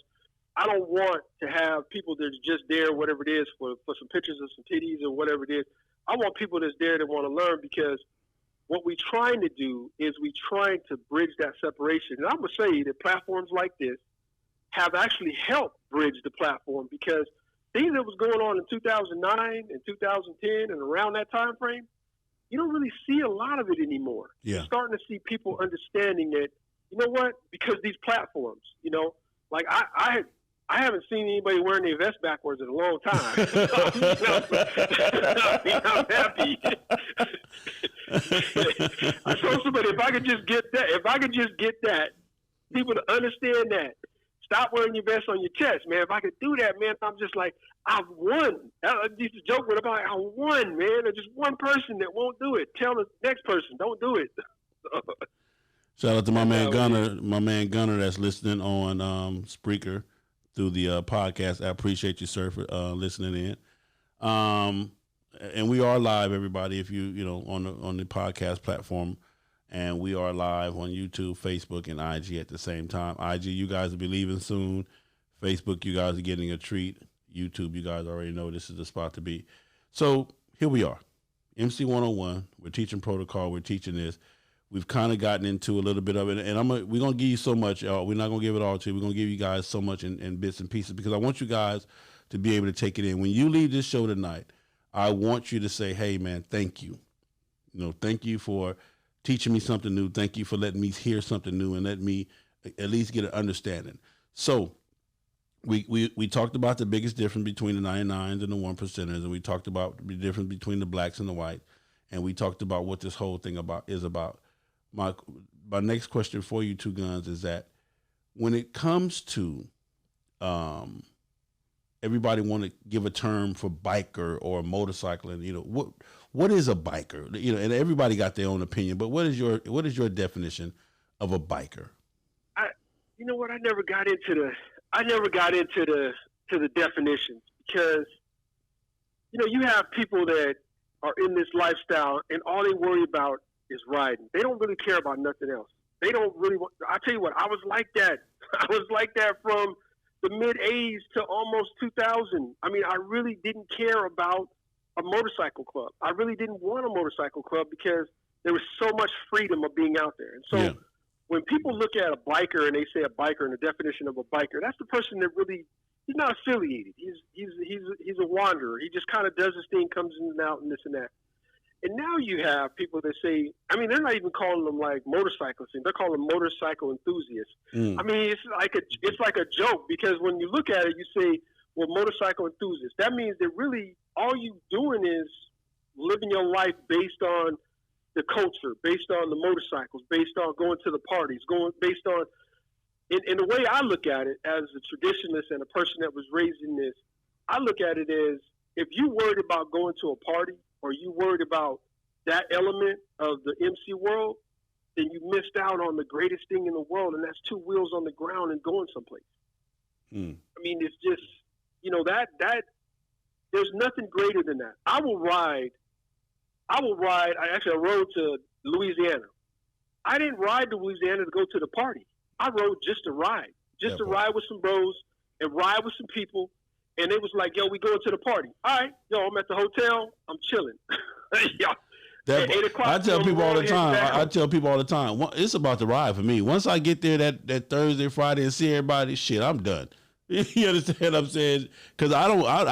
I don't want to have people that are just there, whatever it is, for some pictures of some titties or whatever it is. I want people that's there that want to learn, because what we're trying to do is we're trying to bridge that separation. And I'm going to say that platforms like this have actually helped bridge the platform, because things that was going on in 2009 and 2010 and around that time frame, you don't really see a lot of it anymore. Yeah. You're starting to see people understanding that, you know what, because these platforms, like I haven't seen anybody wearing their vest backwards in a long time. I'm happy. I told somebody, if I could just get that, people to understand that. Stop wearing your vest on your chest, man. If I could do that, man, I'm just like, I've won. I used to joke with about, I won, man. There's just one person that won't do it. Tell the next person, don't do it. Shout out to my man Gunner that's listening on Spreaker through the podcast. I appreciate you, sir, for listening in. And we are live, everybody, if you on the podcast platform. And we are live on YouTube, Facebook, and IG at the same time. IG, you guys will be leaving soon. Facebook, you guys are getting a treat. YouTube, you guys already know this is the spot to be. So here we are, MC 101. We're teaching protocol. We're teaching this. We've kind of gotten into a little bit of it, and we're going to give you so much. We're not going to give it all to you. We're going to give you guys so much in bits and pieces, because I want you guys to be able to take it in. When you leave this show tonight, I want you to say, hey, man, thank you. Thank you for teaching me something new. Thank you for letting me hear something new and let me at least get an understanding. So we talked about the biggest difference between the 99s and the 1%ers, and we talked about the difference between the blacks and the white, and we talked about what this whole thing is about. My next question for you two Guns is that when it comes to everybody want to give a term for biker or motorcycling, what is a biker? And everybody got their own opinion, but what is your definition of a biker? I never got into the definitions, because you have people that are in this lifestyle and all they worry about is riding. They don't really care about nothing else. They don't really want. I tell you what, I was like that. I was like that from the mid-'80s to almost 2000. I mean, I really didn't care about a motorcycle club. I really didn't want a motorcycle club, because there was so much freedom of being out there. And so when people look at a biker and they say a biker and the definition of a biker, that's the person that really, he's not affiliated. He's a wanderer. He just kind of does his thing, comes in and out and this and that. And now you have people that say, I mean, they're not even calling them like motorcyclists. They're calling them motorcycle enthusiasts. I mean, it's like a joke, because when you look at it, you say, well, motorcycle enthusiasts. That means that really all you doing is living your life based on the culture, based on the motorcycles, based on going to the parties, based on, in the way I look at it as a traditionalist and a person that was raised in this, I look at it as if you worried about going to a party or you worried about that element of the MC world, then you missed out on the greatest thing in the world, and that's two wheels on the ground and going someplace. I mean, it's just, that there's nothing greater than that. I rode to Louisiana. I didn't ride to Louisiana to go to the party. I rode just to ride, ride with some bros and ride with some people. And it was like, yo, we going to the party. All right, yo, I'm at the hotel. I'm chilling. Yeah. I tell people all the time. It's about the ride for me. Once I get there that Thursday, Friday, and see everybody, shit, I'm done. You understand what I'm saying? Because I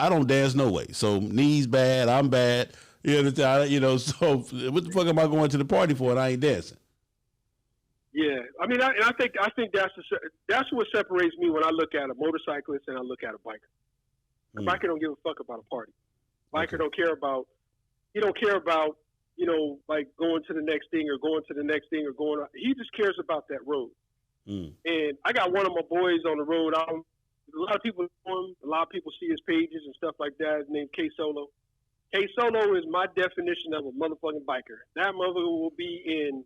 don't dance no way. So knees bad, I'm bad. You understand? So what the fuck am I going to the party for and I ain't dancing? Yeah, I mean, I think that's what separates me when I look at a motorcyclist and I look at a biker. A biker don't give a fuck about a party. Biker don't care about. He don't care about like going to the next thing or going to the next thing or going. He just cares about that road. And I got one of my boys on the road. A lot of people know him. A lot of people see his pages and stuff like that. His name K Solo. K Solo is my definition of a motherfucking biker. That motherfucker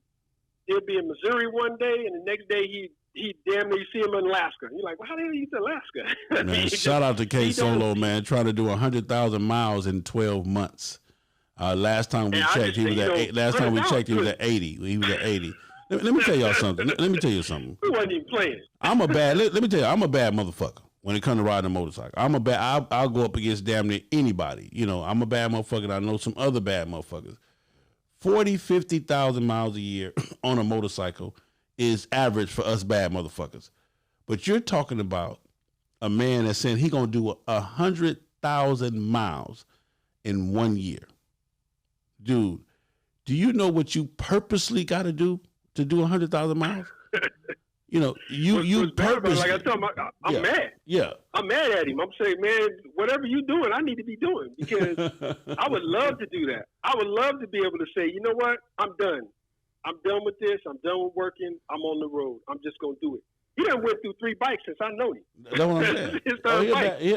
he'll be in Missouri one day, and the next day he damn near you see him in Alaska. You're like, well, how the hell you get to Alaska? Man, shout out to K Solo, man, trying to do 100,000 miles in 12 months. Last time we checked, he was at 80. He was at 80. Let me tell y'all something. Let me tell you something. He wasn't even playing. Let me tell you, I'm a bad motherfucker when it comes to riding a motorcycle. I'll go up against damn near anybody. I'm a bad motherfucker. I know some other bad motherfuckers. 40, 50,000 miles a year on a motorcycle is average for us bad motherfuckers. But you're talking about a man that's saying he gonna do 100,000 miles in 1 year. Dude, do you know what you purposely got to do 100,000 miles? You purposely. Like I told him, I'm mad. Yeah, I'm mad at him. I'm saying, man, whatever you're doing, I need to be doing because I would love to do that. I would love to be able to say, you know what, I'm done. I'm done with this. I'm done with working. I'm on the road. I'm just gonna do it. He done went through 3 bikes since I know him. That's what I'm saying.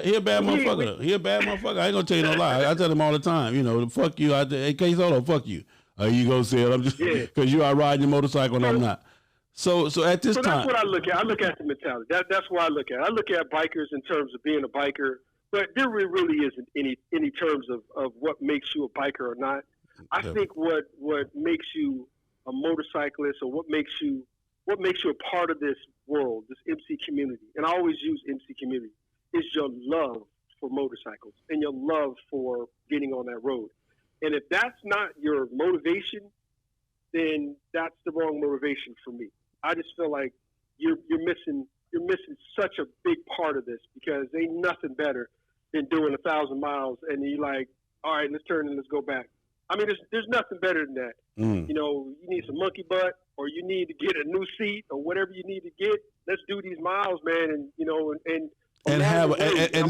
He a bad motherfucker. He a bad motherfucker. I ain't gonna tell you no lie. I tell him all the time. Fuck you. Hey, K Solo, fuck you. You gonna say it? I'm just because you are riding your motorcycle and I'm not. So at this time, that's what I look at. I look at the mentality. That's what I look at. I look at bikers in terms of being a biker, but there really isn't any terms of what makes you a biker or not. I think what makes you a motorcyclist or what makes you a part of this world, this MC community, and I always use MC community, is your love for motorcycles and your love for getting on that road. And if that's not your motivation, then that's the wrong motivation for me. I just feel like you're missing such a big part of this because ain't nothing better than doing 1,000 miles and you're like, all right, let's turn and let's go back. I mean, there's nothing better than that. You need some monkey butt or you need to get a new seat or whatever you need to get. Let's do these miles, man, and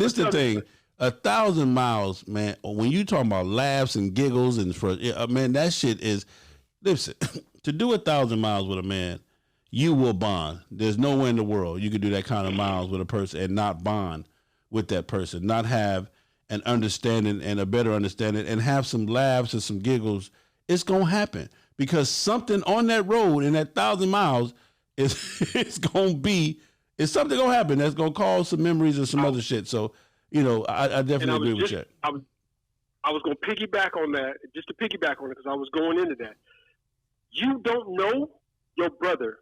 this the thing. 1,000 miles, man. When you talking about laughs and giggles and man, that shit is. Listen, to do 1,000 miles with a man, you will bond. There's nowhere in the world you could do that kind of miles with a person and not bond with that person, not have an understanding and a better understanding, and have some laughs and some giggles. It's gonna happen because something on that road in that 1,000 miles is something gonna happen that's gonna cause some memories and some other shit. So. I definitely agree with you. I was going to piggyback on that, just to piggyback on it, because I was going into that. You don't know your brother,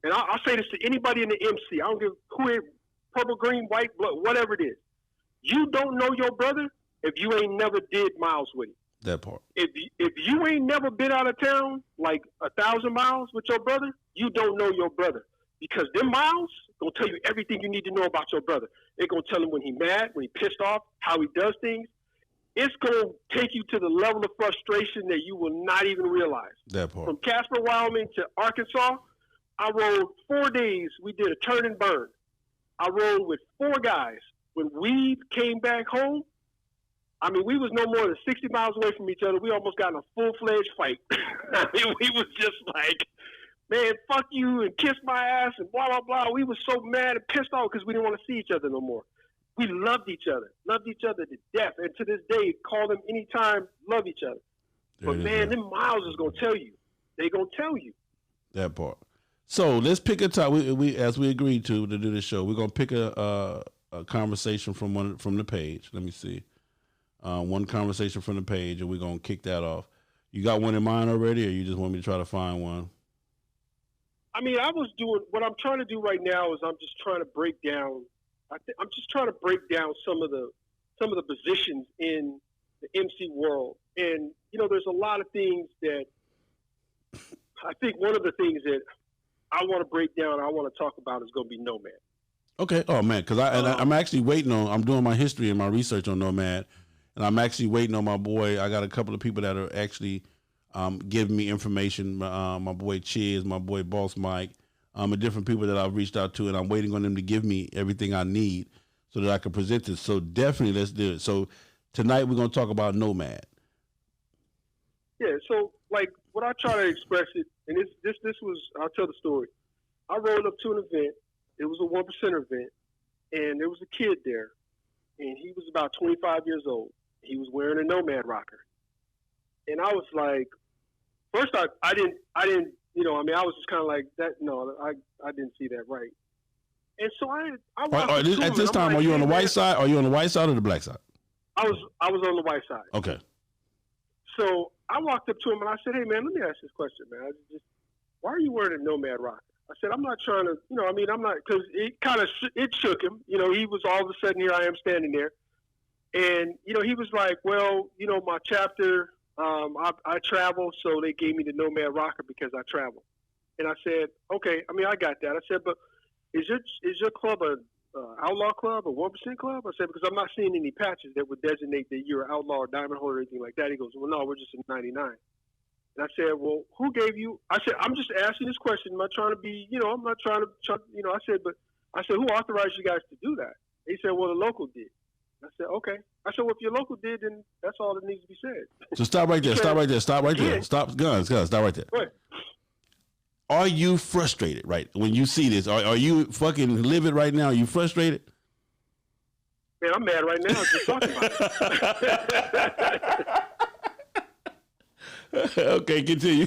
and I'll say this to anybody in the MC. I don't give who it, purple, green, white, blood, whatever it is. You don't know your brother if you ain't never did miles with him. That part. If you ain't never been out of town, like 1,000 miles with your brother, you don't know your brother. Because them miles gonna tell you everything you need to know about your brother. They're gonna tell him when he's mad, when he's pissed off, how he does things. It's gonna take you to the level of frustration that you will not even realize. That part. From Casper, Wyoming to Arkansas, I rode 4 days. We did a turn and burn. I rode with 4 guys. When we came back home, I mean, we was no more than 60 miles away from each other. We almost got in a full-fledged fight. I mean, we was just like, man, fuck you, and kiss my ass, and blah, blah, blah. We was so mad and pissed off because we didn't want to see each other no more. we loved each other to death. And to this day, call them anytime, love each other. But man, them Miles is going to tell you. They going to tell you. That part. So let's pick a time. We as we agreed to do this show, we're going to pick a conversation from the page. Let me see. One conversation from the page, and we're going to kick that off. You got one in mind already, or you just want me to try to find one? I mean, what I'm trying to do right now is I'm just trying to break down. I'm just trying to break down some of the positions in the MC world. And, there's a lot of things that I think one of the things that I want to break down, I want to talk about is going to be Nomad. Okay. Oh, man, because I'm actually waiting on, I'm doing my history and my research on Nomad, and I'm actually waiting on my boy. I got a couple of people that are actually giving me information. My boy Chiz, my boy Boss Mike, and different people that I've reached out to, and I'm waiting on them to give me everything I need so that I can present this. So definitely let's do it. So tonight we're going to talk about Nomad. Yeah, so like what I try to express it, and this was, I'll tell the story. I rolled up to an event. It was a 1% event, and there was a kid there, and he was about 25 years old. He was wearing a Nomad rocker, and I was like, first I didn't, I was just kind of like that. No, I didn't see that right. And so I at this time, are you on the white side? Are you on the white side or the black side? I was on the white side. Okay. So I walked up to him and I said, "Hey man, let me ask this question, man. Why are you wearing a Nomad rocker?" I said, "I'm not trying to, I'm not," because it kind of it shook him. He was all of a sudden here I am standing there, and he was like, "Well, my chapter, I travel, so they gave me the Nomad rocker because I travel." And I said, "Okay, I got that." I said, "But is your club a outlaw club, a 1% club?" I said, "Because I'm not seeing any patches that would designate that you're an outlaw or diamond holder or anything like that." He goes, "Well, no, we're just a 99. And I said, "Well, who gave you?" I said, "I'm just asking this question. I'm not trying to be, I'm not trying to, I said, "Who authorized you guys to do that?" He said, "Well, the local did." I said, "Okay." I said, "Well, if your local did, then that's all that needs to be said." So stop right there. Stop right there. Stop right there. Stop. Gunz. Stop right there. Right. Are you frustrated, right? When you see this, are you fucking livid right now? Are you frustrated? Man, I'm mad right now just talking about it. Okay, continue.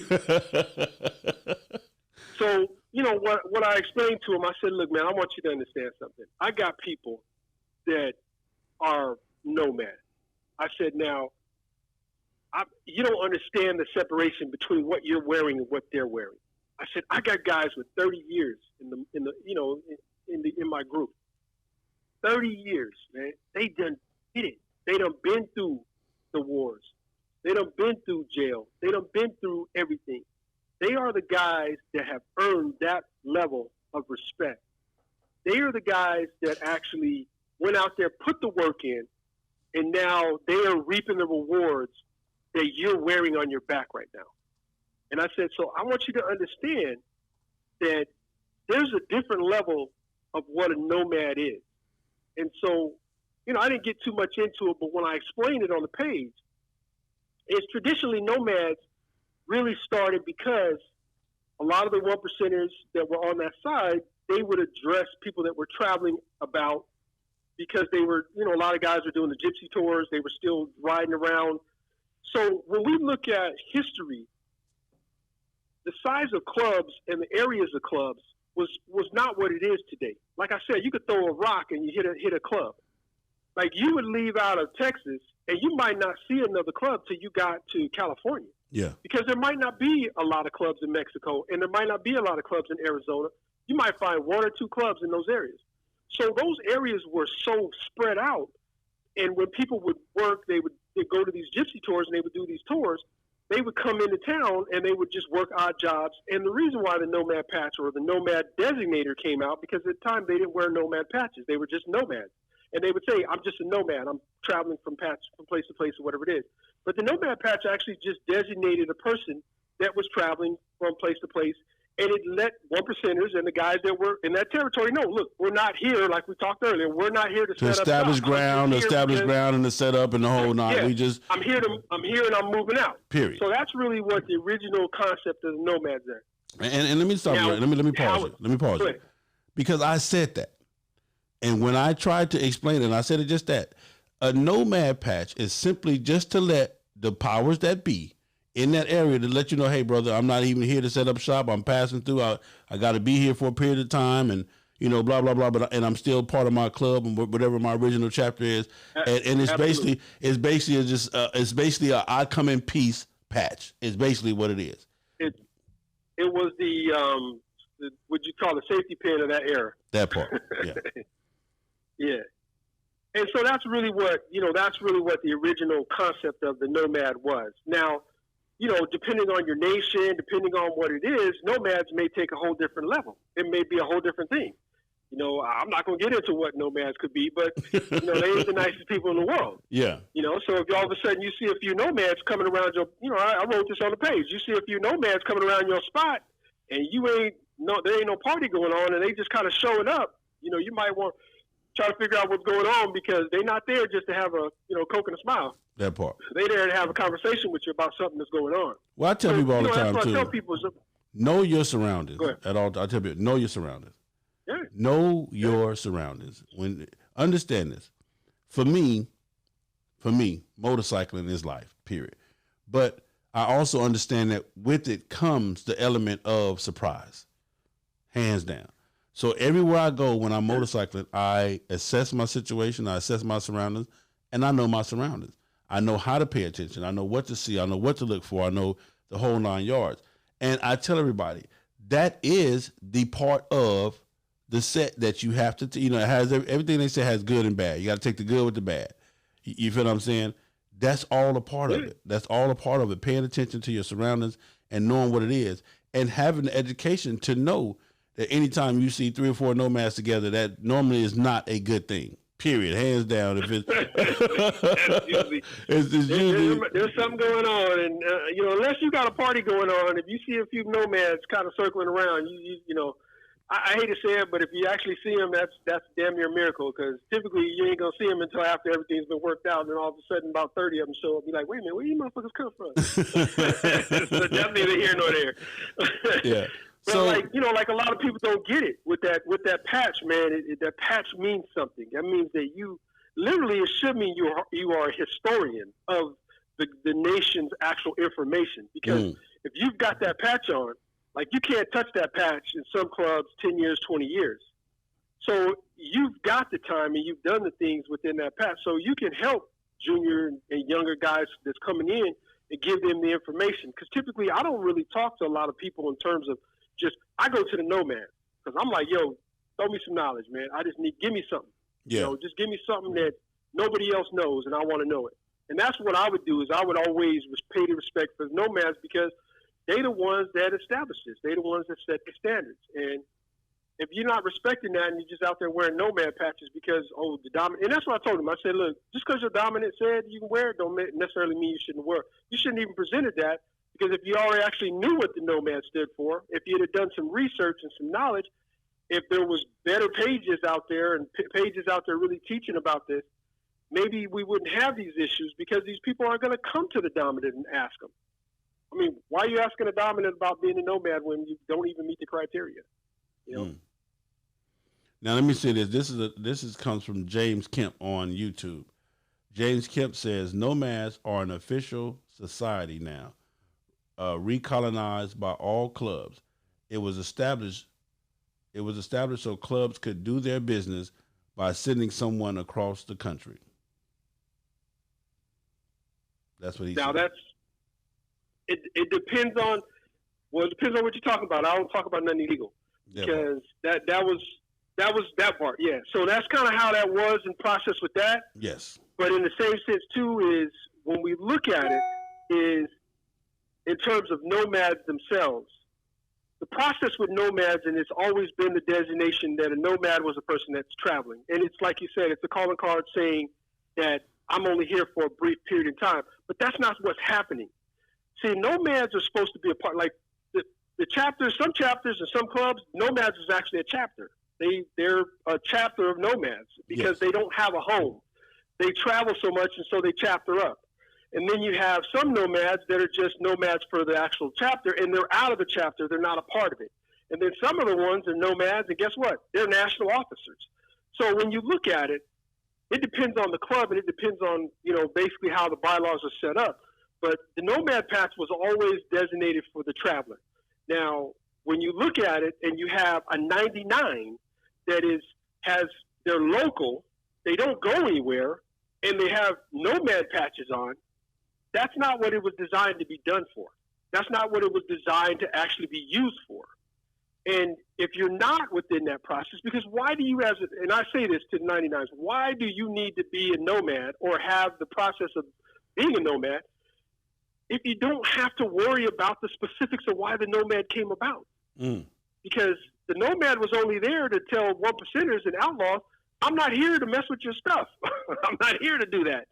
So, what I explained to him, I said, "Look, man, I want you to understand something. I got people that are nomad." I said, "Now, you don't understand the separation between what you're wearing and what they're wearing." I said, "I got guys with 30 years in my group. 30 years, man. They done did it. They done been through the wars. They done been through jail. They done been through everything. They are the guys that have earned that level of respect. They are the guys that actually went out there, put the work in, and now they are reaping the rewards that you're wearing on your back right now." And I said, "So I want you to understand that there's a different level of what a nomad is." And so, I didn't get too much into it, but when I explained it on the page, it's traditionally nomads really started because a lot of the 1%ers that were on that side, they would address people that were traveling about because they were, a lot of guys were doing the gypsy tours. They were still riding around. So when we look at history, the size of clubs and the areas of clubs was not what it is today. Like I said, you could throw a rock and you hit a club. Like you would leave out of Texas and you might not see another club till you got to California. Yeah. Because there might not be a lot of clubs in Mexico and there might not be a lot of clubs in Arizona. You might find one or two clubs in those areas. So those areas were so spread out. And when people would work, they'd go to these gypsy tours and they would do these tours. They would come into town and they would just work odd jobs. And the reason why the Nomad patch or the Nomad designator came out, because at the time they didn't wear Nomad patches. They were just nomads. And they would say, "I'm just a nomad. I'm traveling from place to place or whatever it is." But the Nomad patch actually just designated a person that was traveling from place to place. And it let 1%ers and the guys that were in that territory know, look, we're not here, like we talked earlier, we're not here to establish ground, and the setup and the whole nine. Yeah, we just I'm here and I'm moving out. Period. So that's really what the original concept of the nomads are. And let me stop. Let me pause it. Let me pause it. Because I said that. And when I tried to explain it, and I said it just that, a nomad patch is simply just to let the powers that be in that area to let you know, hey, brother, I'm not even here to set up shop. I'm passing through. I got to be here for a period of time, and blah blah blah. And I'm still part of my club and whatever my original chapter is. And it's basically a I come in peace patch. It's basically what it is. It was the what you call the safety pin of that era. That part, yeah. Yeah. And so that's really what the original concept of the nomad was. Now, depending on your nation, depending on what it is, nomads may take a whole different level. It may be a whole different thing. I'm not going to get into what nomads could be, but, they ain't the nicest people in the world. Yeah. So if all of a sudden you see a few nomads coming around I wrote this on the page. You see a few nomads coming around your spot and there ain't no party going on and they just kind of showing up, you might want to try to figure out what's going on because they're not there just to have a, Coke and a smile. That part. They're there to have a conversation with you about something that's going on. Well, I tell people all the time, too. I tell people, know your surroundings at all. I tell people, know your surroundings. Yeah. Know your surroundings. Understand this. For me, motorcycling is life, period. But I also understand that with it comes the element of surprise, hands down. So everywhere I go when I'm motorcycling, I assess my situation, I assess my surroundings, and I know my surroundings. I know how to pay attention. I know what to see. I know what to look for. I know the whole 9 yards. And I tell everybody, that is the part of the set that you have to, it has everything they say has good and bad. You got to take the good with the bad. You feel what I'm saying? That's all a part of it. That's all a part of it. Paying attention to your surroundings and knowing what it is and having the education to know that anytime you see 3 or 4 nomads together, that normally is not a good thing. Period. Hands down. If it's, it's usually there's something going on, and unless you got a party going on, if you see a few nomads kind of circling around, I hate to say it, but if you actually see them, that's damn near a miracle because typically you ain't gonna see them until after everything's been worked out, and then all of a sudden about 30 of them show up. Be like, wait a minute, where you motherfuckers come from? So that's neither here nor there. Yeah. But so, like a lot of people don't get it with that patch, man. That patch means something. That means that you literally, it should mean you are a historian of the nation's actual information. Because if you've got that patch on, like you can't touch that patch in some clubs 10 years, 20 years. So you've got the time and you've done the things within that patch. So you can help junior and younger guys that's coming in and give them the information. Because typically I don't really talk to a lot of people in terms of I go to the nomad because I'm like, yo, throw me some knowledge, man. I just give me something. Yeah. Just give me something that nobody else knows and I want to know it. And that's what I would do is I would always pay the respect for the nomads because they're the ones that establish this. They're the ones that set the standards. And if you're not respecting that and you're just out there wearing nomad patches because, the dominant, and that's what I told them. I said, look, just because your dominant said you can wear it don't necessarily mean you shouldn't wear it. You shouldn't even present it that. Because if you already actually knew what the nomad stood for, if you'd have done some research and some knowledge, if there was better pages out there and pages out there really teaching about this, maybe we wouldn't have these issues because these people aren't going to come to the dominant and ask them. I mean, why are you asking a dominant about being a nomad when you don't even meet the criteria? Now let me say this. This comes from James Kemp on YouTube. James Kemp says nomads are an official society now. Recolonized by all clubs. It was established so clubs could do their business by sending someone across the country. That's what he said. Now it depends on what you're talking about. I don't talk about nothing illegal because that was that part. Yeah. So that's kind of how that was in process with that. Yes. But in the same sense too is when we look at it is in terms of nomads themselves, the process with nomads, and it's always been the designation that a nomad was a person that's traveling. And it's like you said, it's a calling card saying that I'm only here for a brief period of time. But that's not what's happening. See, nomads are supposed to be a part, like the chapters, some chapters and some clubs, nomads is actually a chapter. They're a chapter of nomads because they don't have a home. They travel so much, and so they chapter up. And then you have some nomads that are just nomads for the actual chapter, and they're out of the chapter. They're not a part of it. And then some of the ones are nomads, and guess what? They're national officers. So when you look at it, it depends on the club and it depends on, basically how the bylaws are set up. But the Nomad patch was always designated for the traveler. Now, when you look at it and you have a 99 that they're local, they don't go anywhere, and they have Nomad patches on, that's not what it was designed to be done for. That's not what it was designed to actually be used for. And if you're not within that process, because why do you, and I say this to the 99s, why do you need to be a nomad or have the process of being a nomad if you don't have to worry about the specifics of why the nomad came about? Because the nomad was only there to tell 1%ers and outlaws, I'm not here to mess with your stuff. I'm not here to do that.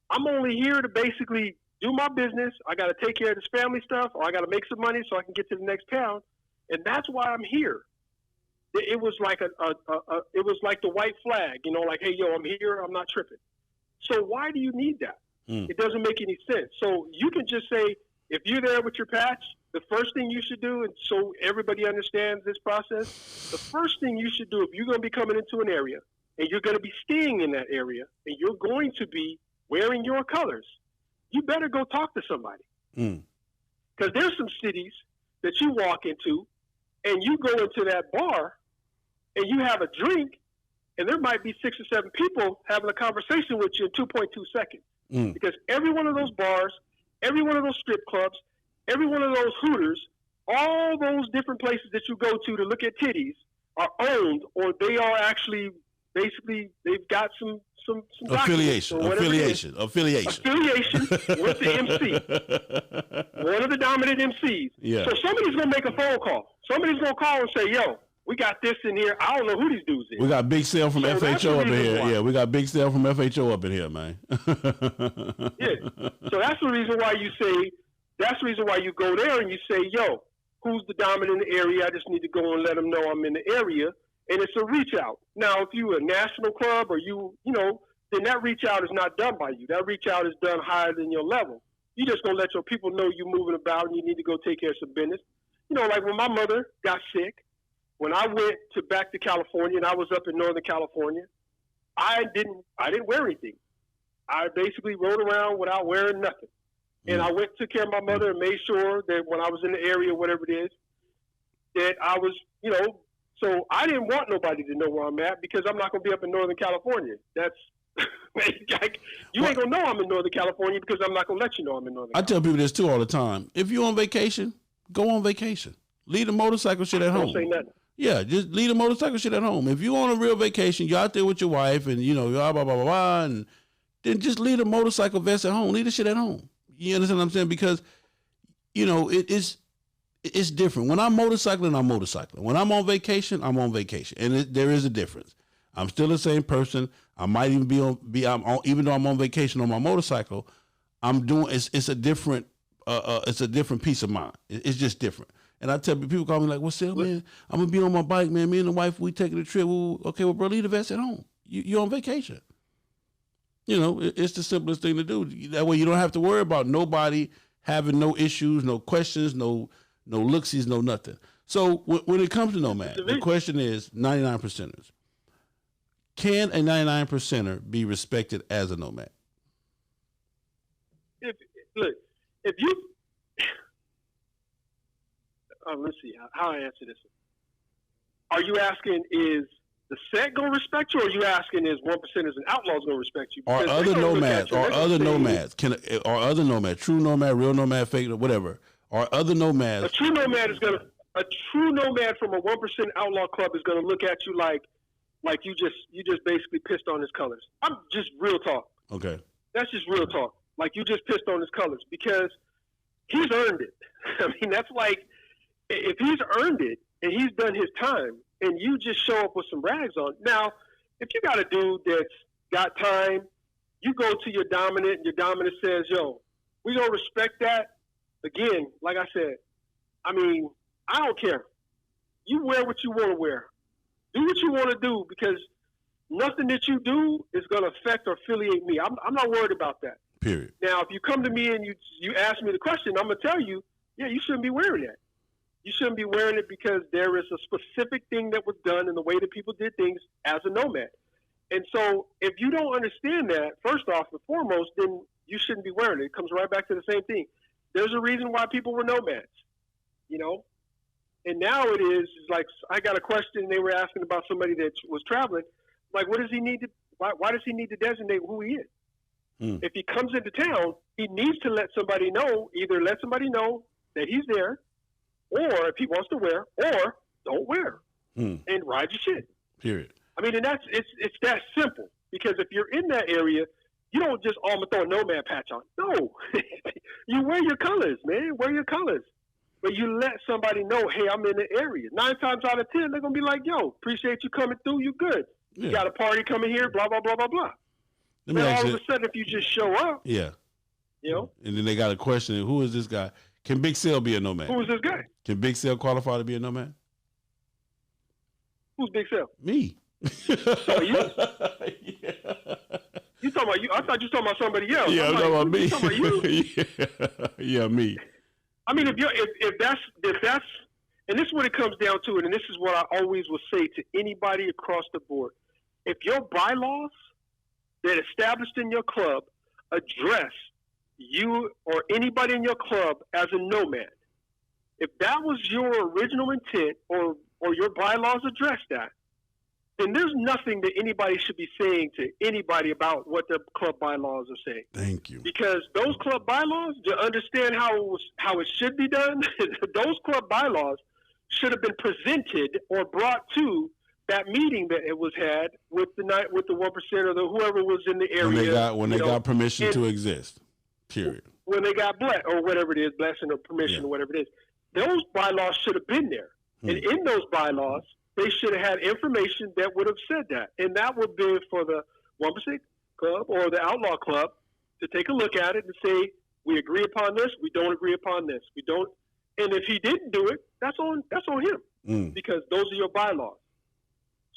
I'm only here to basically do my business. I got to take care of this family stuff, or I got to make some money so I can get to the next town. And that's why I'm here. It was like it was like the white flag, like, hey, yo, I'm here, I'm not tripping. So why do you need that? It doesn't make any sense. So you can just say, if you're there with your patch, the first thing you should do, and so everybody understands this process, the first thing you should do if you're going to be coming into an area and you're going to be staying in that area and you're going to be wearing your colors, you better go talk to somebody. Because there's some cities that you walk into and you go into that bar and you have a drink and there might be 6 or 7 people having a conversation with you in 2.2 seconds. Because every one of those bars, every one of those strip clubs, every one of those Hooters, all those different places that you go to look at titties are owned, or they are actually basically they've got some affiliation with the MC, one of the dominant MCs. Yeah. So somebody's gonna make a phone call. Somebody's gonna call and say, "Yo, we got this in here. I don't know who these dudes is." We got Big Sale from FHO up in here. Why. Yeah, we got Big Sale from FHO up in here, man. Yeah. So that's the reason why you say. That's the reason why you go there and you say, "Yo, who's the dominant in the area? I just need to go and let them know I'm in the area." And it's a reach out. Now, if you're a national club or then that reach out is not done by you. That reach out is done higher than your level. You just gonna let your people know you're moving about and you need to go take care of some business. Like when my mother got sick, when I went back to California and I was up in Northern California, I didn't wear anything. I basically rode around without wearing nothing. And I took care of my mother and made sure that when I was in the area, whatever it is, that I was, so I didn't want nobody to know where I'm at because I'm not going to be up in Northern California. That's, you ain't going to know I'm in Northern California because I'm not going to let you know I'm in Northern California. I tell people this too all the time. If you're on vacation, go on vacation. Leave the motorcycle shit at home. Don't say nothing. Yeah, just leave the motorcycle shit at home. If you're on a real vacation, you're out there with your wife and, blah, blah, blah, blah, blah, and then just leave the motorcycle vest at home. Leave the shit at home. You understand what I'm saying? Because, it's different. When I'm motorcycling, I'm motorcycling. When I'm on vacation, I'm on vacation. And there is a difference. I'm still the same person. I might even even though I'm on vacation on my motorcycle, I'm doing, it's a different peace of mind. It's just different. And I tell people call me like, "What's up, man? I'm going to be on my bike, man. Me and the wife, we taking a trip." Okay, well, bro, leave the vest at home. You're on vacation. It's the simplest thing to do. That way you don't have to worry about nobody having no issues, no questions, no looksies, no nothing. So when it comes to Nomad, the question is 99%ers. Can a 99%er be respected as a Nomad? Let's see how I answer this. Are you asking is the set gonna respect you, or are you asking is 1%ers and outlaws gonna respect you? Are other nomads, true nomad, real nomad, fake, whatever, are other nomads? A true nomad from a 1% outlaw club is gonna look at you like you just basically pissed on his colors. I'm just real talk. Okay. That's just real talk. Like you just pissed on his colors because he's earned it. I mean, that's like if he's earned it and he's done his time, and you just show up with some rags on. Now, if you got a dude that's got time, you go to your dominant, and your dominant says, "Yo, we gonna respect that." Again, like I said, I mean, I don't care. You wear what you want to wear. Do what you want to do because nothing that you do is gonna affect or affiliate me. I'm not worried about that. Period. Now, if you come to me and you ask me the question, I'm gonna tell you, yeah, you shouldn't be wearing that. You shouldn't be wearing it because there is a specific thing that was done in the way that people did things as a nomad. And so if you don't understand that, first off and foremost, then you shouldn't be wearing it. It comes right back to the same thing. There's a reason why people were nomads, you know? And now it is like, I got a question they were asking about somebody that was traveling. Like, what does he need to, why does he need to designate who he is? If he comes into town, he needs to let somebody know, either let somebody know that he's there, or if he wants to wear, or don't wear, and ride your shit. Period. I mean, and it's that simple. Because if you're in that area, you don't just, I'm going to throw a nomad patch on. No. You wear your colors, man. Wear your colors. But you let somebody know, hey, I'm in the area. 9 times out of 10, they're going to be like, yo, appreciate you coming through. You good. Yeah. You got a party coming here, blah, blah, blah, blah, blah. Then all of a sudden, if you just show up, you know. And then they got a question, who is this guy? Can Big Sale be a nomad? Who is this guy? Can Big Sale qualify to be a nomad? Who's Big Sale? Me. So you? Yeah. You talking about you? I thought you were talking about somebody else. Yeah, I'm talking about me. You talking about you? Yeah, me. I mean, if that's, and this is what it comes down to, and this is what I always will say to anybody across the board. If your bylaws that established in your club address you or anybody in your club as a nomad, if that was your original intent or your bylaws address that, then there's nothing that anybody should be saying to anybody about what the club bylaws are saying. Thank you. Because those club bylaws, to understand how it should be done, those club bylaws should have been presented or brought to that meeting that it was had with the 1% or whoever was in the area. When they got permission to exist. Period. When they got blessed or whatever it is, blessing or permission or whatever it is, those bylaws should have been there. And in those bylaws, they should have had information that would have said that. And that would be for the 1% Club or the Outlaw Club to take a look at it and say, we agree upon this, we don't agree upon this. We don't. And if he didn't do it, that's on him because those are your bylaws.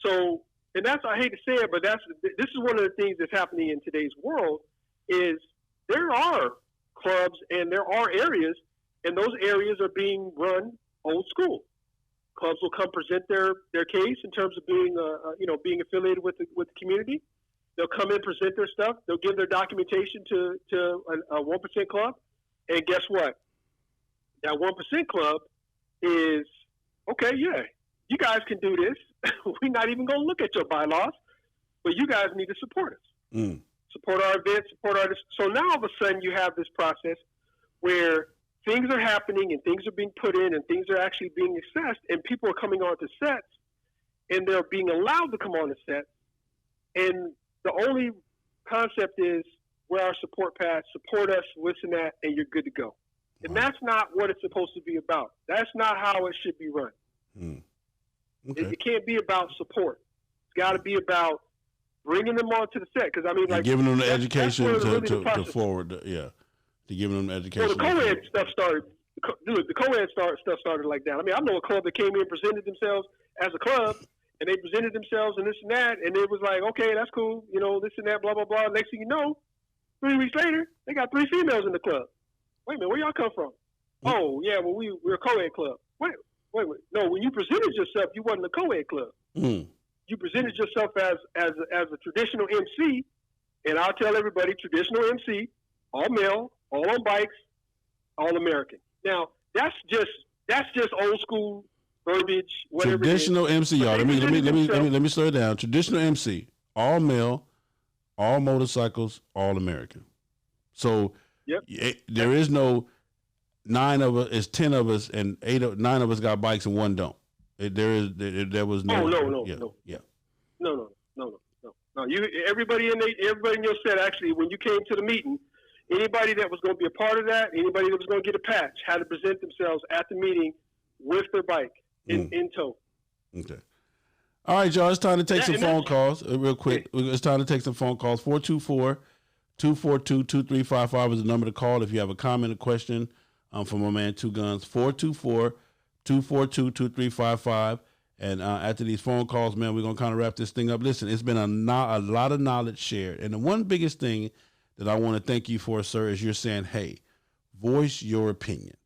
So, and that's, I hate to say it, but this is one of the things that's happening in today's world is there are clubs and there are areas, and those areas are being run old school. Clubs will come present their case in terms of being, being affiliated with the community. They'll come in, present their stuff. They'll give their documentation to a 1% club, and guess what? That 1% club is okay. Yeah, you guys can do this. We're not even going to look at your bylaws, but you guys need to support us. Support our events. So now all of a sudden you have this process where things are happening and things are being put in and things are actually being assessed, and people are coming onto sets and they're being allowed to come on the set. And the only concept is wear our support pass, support us, listen that, and you're good to go. And that's not what it's supposed to be about. That's not how it should be run. Okay. It can't be about support. It's got to be about bringing them onto the set. Because I mean, like giving them the education to forward. To giving them the education. Well, the co-ed stuff started. The co-ed stuff started like that. I mean, I know a club that came in, presented themselves as a club, and they presented themselves and this and that, and it was like, okay, that's cool, this and that, blah blah blah. Next thing you know, 3 weeks later, they got 3 females in the club. Wait a minute, where y'all come from? Oh yeah, well we're a co-ed club. Wait. No, when you presented yourself, you wasn't a co-ed club. You presented yourself as a traditional MC, and I'll tell everybody, traditional MC, all male, all on bikes, all American. Now that's just old school verbiage. Whatever. Traditional MC, y'all. Let me slow it down. Traditional MC, all male, all motorcycles, all American. So there is no 9 of us. It's 10 of us, and 9 of us got bikes and 1 don't. There was no. No. Everybody in your set, actually, when you came to the meeting, anybody that was going to be a part of that, anybody that was going to get a patch, had to present themselves at the meeting with their bike in tow. Okay. All right, y'all. It's time to take some phone calls real quick. It's time to take some phone calls. 424-242-2355 is the number to call if you have a comment or question from my man Two Guns. 424-242-2355. And after these phone calls, man, we're going to kind of wrap this thing up. Listen, it's been a lot of knowledge shared. And the one biggest thing that I want to thank you for, sir, is you're saying, hey, voice your opinion.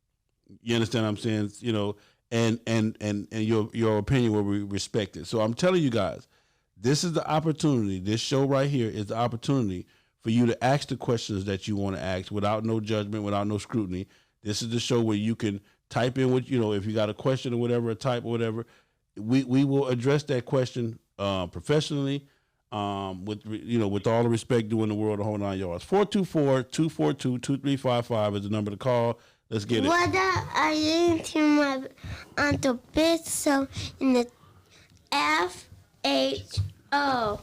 You understand what I'm saying? and your opinion will be respected. So I'm telling you guys, this is the opportunity. This show right here is the opportunity for you to ask the questions that you want to ask without no judgment, without no scrutiny. This is the show where you can type in what, if you got a question or whatever, a type or whatever, we will address that question professionally, with all the respect due in the world, the whole 9 yards. 424-242-2355 is the number to call. Let's get it. What I into my on the bit so in the FHO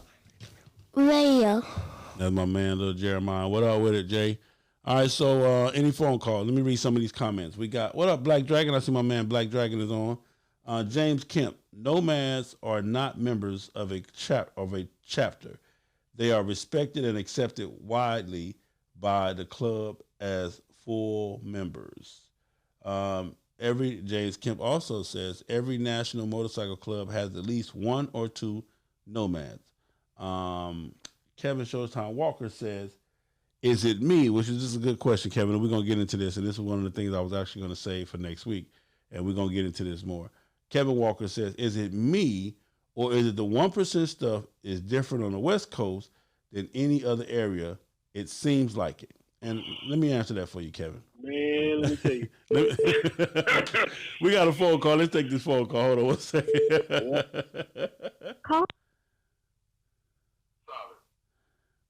radio. That's my man, little Jeremiah. What up with it, Jay? All right, so any phone call? Let me read some of these comments. We got, what up, Black Dragon? I see my man Black Dragon is on. James Kemp, nomads are not members of a chapter. They are respected and accepted widely by the club as full members. James Kemp also says every national motorcycle club has at least one or two nomads. Kevin Showtime Walker says, is it me? Which is just a good question, Kevin. And we're going to get into this. And this is one of the things I was actually going to say for next week. And we're going to get into this more. Kevin Walker says, is it me or is it the 1% stuff is different on the West Coast than any other area? It seems like it. And let me answer that for you, Kevin. Man, let me tell you. We got a phone call. Let's take this phone call. Hold on one second. Call.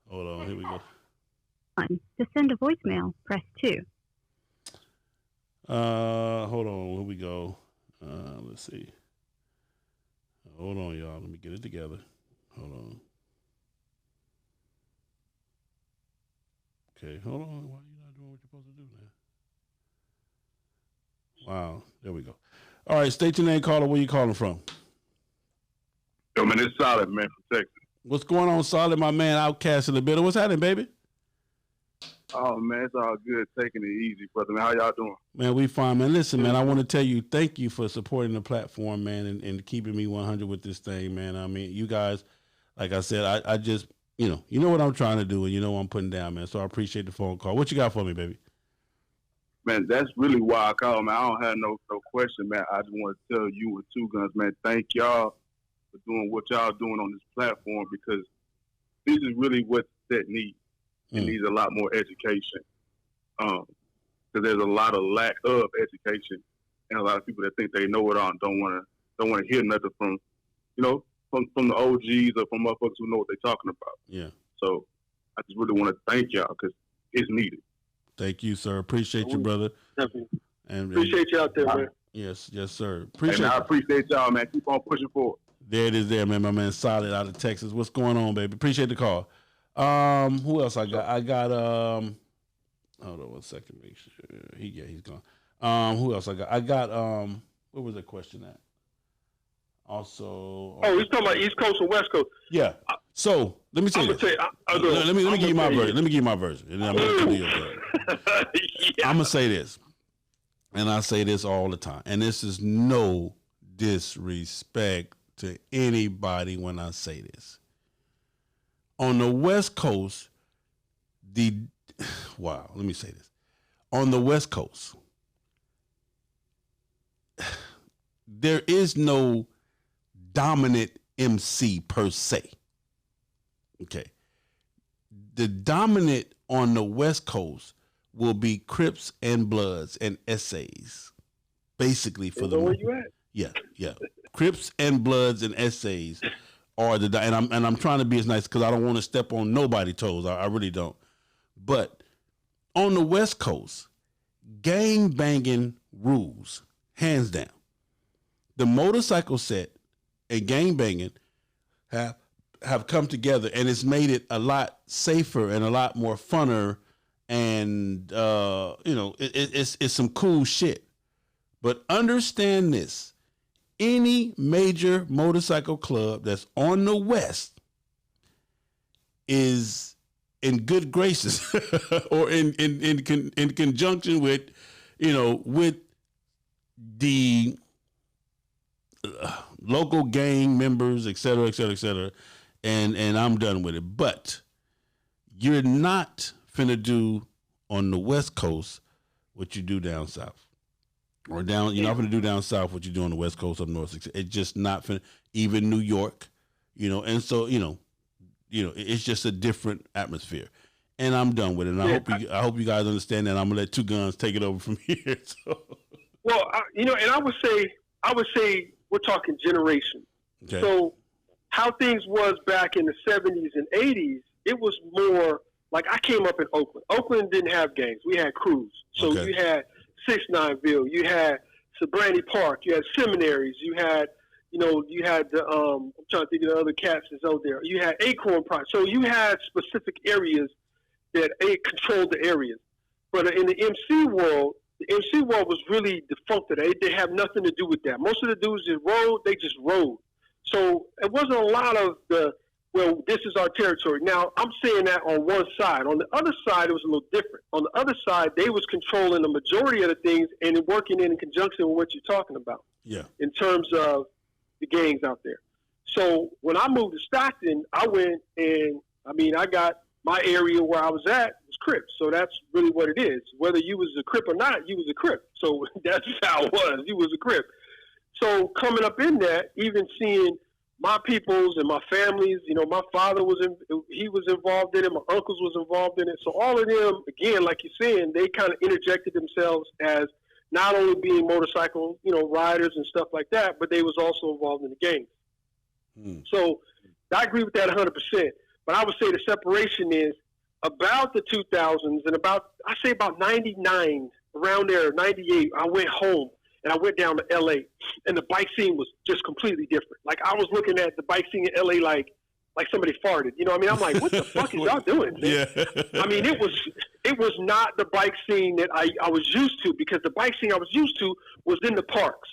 Hold on. Here we go. To send a voicemail, press 2. Hold on. Here we go. Let's see. Hold on, y'all. Let me get it together. Hold on. Okay, hold on. Why are you not doing what you're supposed to do now? Wow. There we go. All right, state your name, caller. Where you calling from? Yo, man, it's Solid, man, from Texas. What's going on, Solid, my man? Outcast in the middle. What's happening, baby? Oh, man, it's all good. Taking it easy, brother. Man, how y'all doing? Man, we fine, man. Listen, man, I want to tell you, thank you for supporting the platform, man, and keeping me 100 with this thing, man. I mean, you guys, like I said, I just, you know what I'm trying to do, and you know what I'm putting down, man. So I appreciate the phone call. What you got for me, baby? Man, that's really why I called, man. I don't have no question, man. I just want to tell you and Two Guns, man, thank y'all for doing what y'all doing on this platform, because this is really what that needs. It needs a lot more education, because there's a lot of lack of education, and a lot of people that think they know it all and don't want to hear nothing from, from the OGs or from motherfuckers who know what they're talking about. Yeah. So I just really want to thank y'all because it's needed. Thank you, sir. Appreciate you, brother. Definitely. And appreciate you out there, man. Yes, sir. I appreciate y'all, man. Keep on pushing forward. There it is, there, man. My man Solid out of Texas. What's going on, baby? Appreciate the call. Who else I got? Hold on 1 second. Make sure he's gone. Who else I got? Where was that question at? Also. He's talking about East Coast or West Coast. Yeah. So let me say this. Let me give you my version. Let me give you my version, and I'm gonna do your version. I'm gonna say this, and I say this all the time, and this is no disrespect to anybody when I say this. On the West Coast, let me say this. On the West Coast, there is no dominant MC per se. Okay. The dominant on the West Coast will be Crips and Bloods and essays, basically for the. Where you at? Yeah. Crips and Bloods and essays are and I'm trying to be as nice because I don't want to step on nobody's toes. I really don't. But on the West Coast, gang banging rules, hands down. The motorcycle set and gang banging have come together, and it's made it a lot safer and a lot more funner, and it's some cool shit. But understand this. Any major motorcycle club that's on the West is in good graces or in conjunction with, with the local gang members, et cetera, et cetera, et cetera. And I'm done with it. But you're not finna do on the West Coast what you do down south. Or down, you're not going to do down south what you do on the West Coast up north. It's just not finna, even New York, and so it's just a different atmosphere. And I'm done with it. And I hope you guys understand that. I'm gonna let Two Guns take it over from here. So. Well, and I would say we're talking generation. Okay. So how things was back in the 70s and 80s, it was more like I came up in Oakland. Oakland didn't have gangs. We had crews. So you had 6-9ville, you had Sabrani Park, you had seminaries, you had the I'm trying to think of the other cats that's out there. You had Acorn Park. So you had specific areas that controlled the areas. But in the MC world was really defunct. They have nothing to do with that. Most of the dudes they just rode. So it wasn't a lot of this is our territory. Now, I'm saying that on one side. On the other side, it was a little different. On the other side, they was controlling the majority of the things and working in conjunction with what you're talking about. Yeah. In terms of the gangs out there. So when I moved to Stockton, I went and, I got my area where I was at was Crips. So that's really what it is. Whether you was a Crip or not, you was a Crip. So that's how it was. You was a Crip. So coming up in that, even seeing my peoples and my families, my father he was involved in it, my uncles was involved in it. So all of them, again, like you're saying, they kind of interjected themselves as not only being motorcycle, riders and stuff like that, but they was also involved in the gangs. So I agree with that 100%. But I would say the separation is about the 2000s and about 99, around there, 98, I went home. And I went down to L.A., and the bike scene was just completely different. Like, I was looking at the bike scene in L.A. like somebody farted. I'm like, what the fuck is y'all doing, man? Yeah. It was not the bike scene that I was used to, because the bike scene I was used to was in the parks.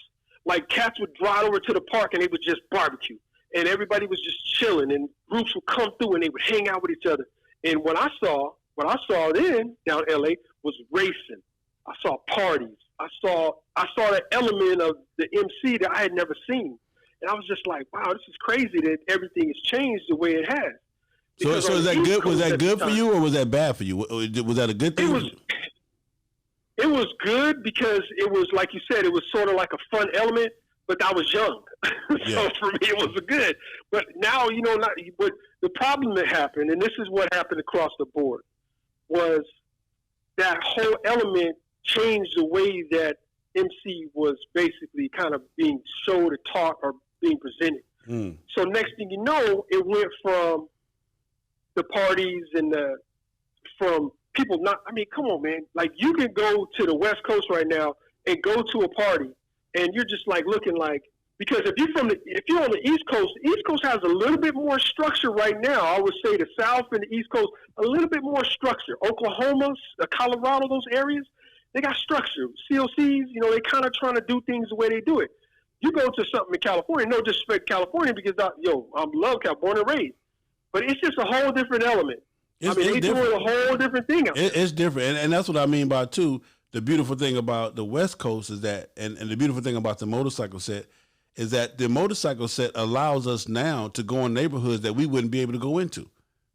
Like, cats would drive over to the park, and they would just barbecue. And everybody was just chilling, and groups would come through, and they would hang out with each other. And what I saw then down L.A. was racing. I saw parties. I saw that element of the MC that I had never seen. And I was just like, wow, this is crazy that everything has changed the way it has. So is that good? Was that good for you, or was that bad for you? Was that a good thing? It was good because it was, like you said, it was sort of like a fun element, but I was young. So for me, it was good. But now, but the problem that happened, and this is what happened across the board, was that whole element changed the way that MC was basically kind of being showed or taught or being presented. So next thing you know, it went from the parties and from people come on, man. Like, you can go to the West Coast right now and go to a party, and you're just like looking like, because if you're on the East Coast has a little bit more structure right now. I would say the South and the East Coast, a little bit more structure. Oklahoma, Colorado, those areas, they got structure. COCs, they kind of trying to do things the way they do it. You go to something in California, no disrespect to California, because I love California, born and raised. But it's just a whole different element. They're doing a whole different thing out there. It's different. And that's what I mean by, too, the beautiful thing about the West Coast is that, and the beautiful thing about the motorcycle set is that the motorcycle set allows us now to go in neighborhoods that we wouldn't be able to go into.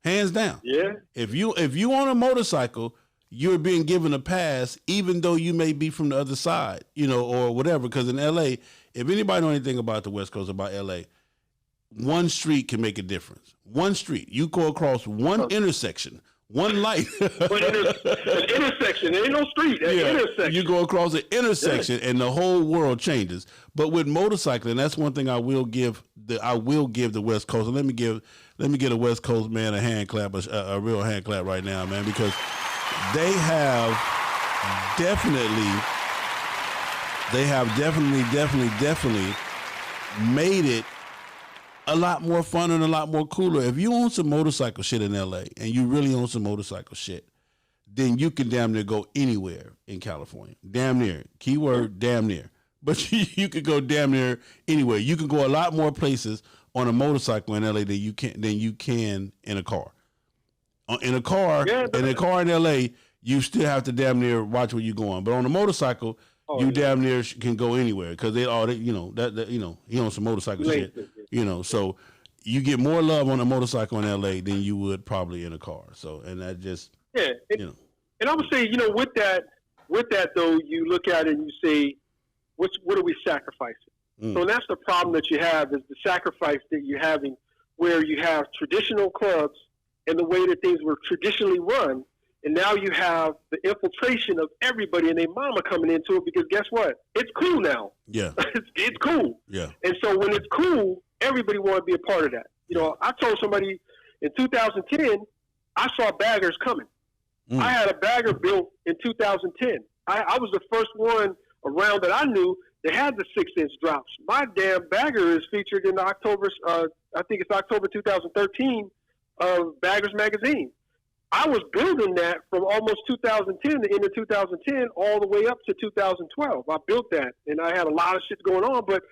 Hands down. Yeah. If you on a motorcycle, you're being given a pass, even though you may be from the other side, or whatever. Because in L.A., if anybody know anything about the West Coast, about L.A., one street can make a difference. One street. You go across one intersection, one light. An intersection. There ain't no street. Intersection. You go across an intersection, and the whole world changes. But with motorcycling, that's one thing I will give the West Coast. And let me get a West Coast man a hand clap, a real hand clap right now, man, because they have definitely made it a lot more fun and a lot more cooler. If you own some motorcycle shit in LA and you really own some motorcycle shit, then you can damn near go anywhere in California. Damn near. Keyword, damn near. But you could go damn near anywhere. You can go a lot more places on a motorcycle in LA than you can in a car. In a car in LA, you still have to damn near watch where you're going. But on a motorcycle, damn near can go anywhere because he owns some motorcycle shit. So you get more love on a motorcycle in LA than you would probably in a car. So, and that just And I would say, with that though, you look at it and you say, what are we sacrificing? So that's the problem that you have, is the sacrifice that you're having, where you have traditional clubs and the way that things were traditionally run, and now you have the infiltration of everybody and their mama coming into it, because guess what? It's cool now. Yeah. It's cool. Yeah. And so when it's cool, everybody want to be a part of that. You know, I told somebody in 2010, I saw baggers coming. I had a bagger built in 2010. I was the first one around that I knew that had the 6-inch drops. My damn bagger is featured in the October, I think it's October 2013 of Baggers Magazine. I was building that from almost 2010 to end of 2010 all the way up to 2012. I built that, and I had a lot of shit going on, but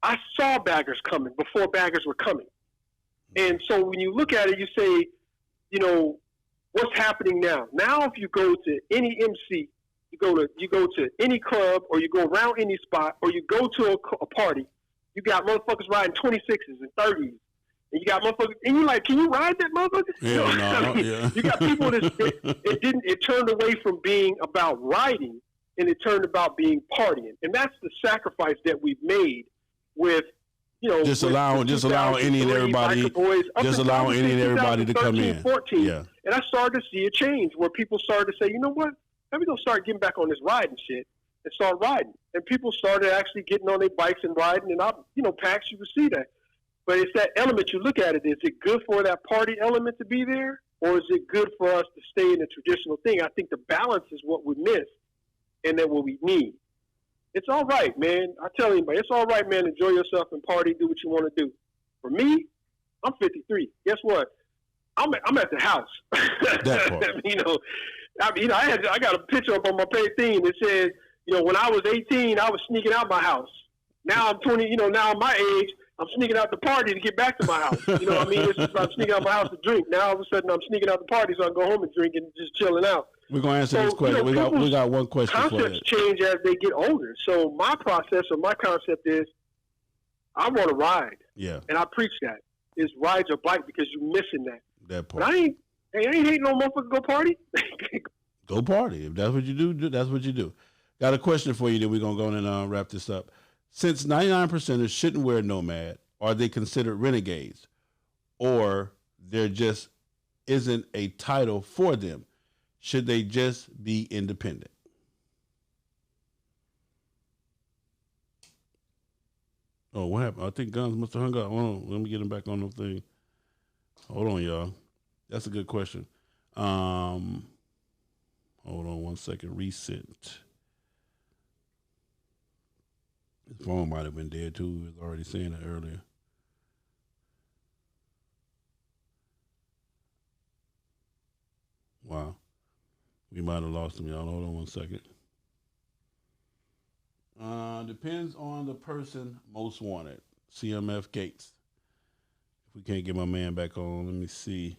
I saw baggers coming before baggers were coming. And so when you look at it, you say, you know, what's happening now? Now if you go to any MC, you go to any club, or you go around any spot, or you go to a party, you got motherfuckers riding 26s and 30s. And you got motherfuckers, and you like, can you ride that motherfucker? Yeah. You got people that it turned away from being about riding, and it turned about being partying, and that's the sacrifice that we've made with, you know, just allowing any and everybody, just allowing any and everybody to come in. 14, yeah. And I started to see a change where people started to say, you know what, let me go start getting back on this riding shit and start riding, and people started actually getting on their bikes and riding, and PAX, you can see that. But it's that element you look at it. Is it good for that party element to be there, or is it good for us to stay in the traditional thing? I think the balance is what we miss, and that what we need. It's all right, man. I tell anybody, it's all right, man. Enjoy yourself and party. Do what you want to do. For me, I'm 53. Guess what? I'm at the house. That part. I got a picture up on my page thing that says, when I was 18, I was sneaking out my house. Now I'm 20. Now I'm my age. I'm sneaking out the party to get back to my house. You know what I mean? It's just, I'm sneaking out my house to drink. Now all of a sudden I'm sneaking out the party so I can go home and drink and just chilling out. We're gonna answer this question. We got one question for you. Concepts change as they get older. So my process or my concept is, I want to ride. Yeah. And I preach that. Is ride your bike, because you're missing that. That part. But I ain't hating no motherfucker go party. Go party. If that's what you do, that's what you do. Got a question for you, then we're gonna go and wrap this up. Since 99%ers shouldn't wear Nomad, are they considered renegades? Or there just isn't a title for them? Should they just be independent? Oh, what happened? I think Gunz must have hung up. Hold on. Let me get him back on the thing. Hold on, y'all. That's a good question. Hold on one second. Reset. His phone might have been dead too. He was already saying that earlier. Wow. We might have lost him, y'all. Hold on one second. Depends on the person most wanted. CMF Gates. If we can't get my man back on, let me see.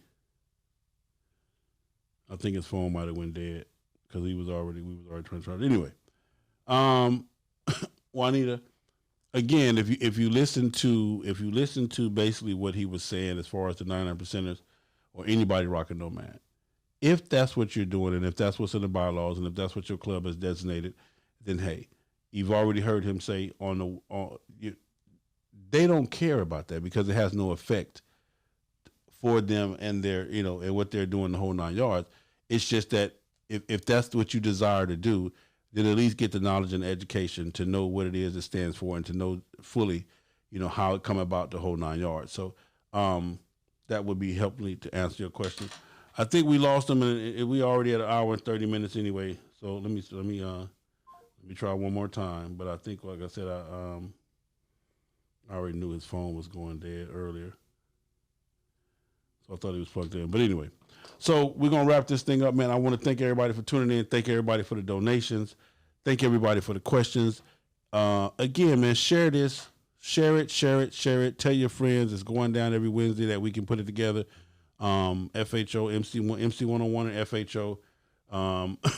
I think his phone might have went dead because we was already trying to try it. Anyway. Juanita, again, if you listen to basically what he was saying as far as the 99%ers or anybody rocking Nomad, if that's what you're doing and if that's what's in the bylaws and if that's what your club has designated, then hey, you've already heard him say they don't care about that because it has no effect for them and their and what they're doing the whole 9 yards. It's just that if that's what you desire to do, then at least get the knowledge and education to know what it is it stands for and to know fully, how it come about the whole 9 yards. So that would be helpful to answer your question. I think we lost them, and we already at an hour and 30 minutes anyway. So let me try one more time. But I think, like I said, I already knew his phone was going dead earlier, so I thought he was plugged in. But anyway. So we're going to wrap this thing up, man. I want to thank everybody for tuning in. Thank everybody for the donations. Thank everybody for the questions. Again, man, share this. Share it. Tell your friends. It's going down every Wednesday that we can put it together. FHO, MC101 and FHO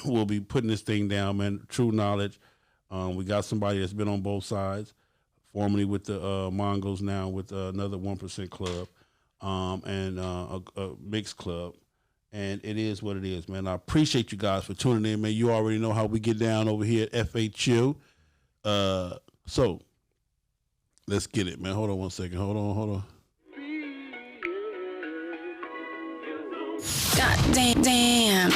will be putting this thing down, man. True knowledge. We got somebody that's been on both sides, formerly with the Mongols, now with another 1% club and a mixed club. And it is what it is, man. I appreciate you guys for tuning in, man. You already know how we get down over here at FHU. So let's get it, man. Hold on one second. Hold on. God damn.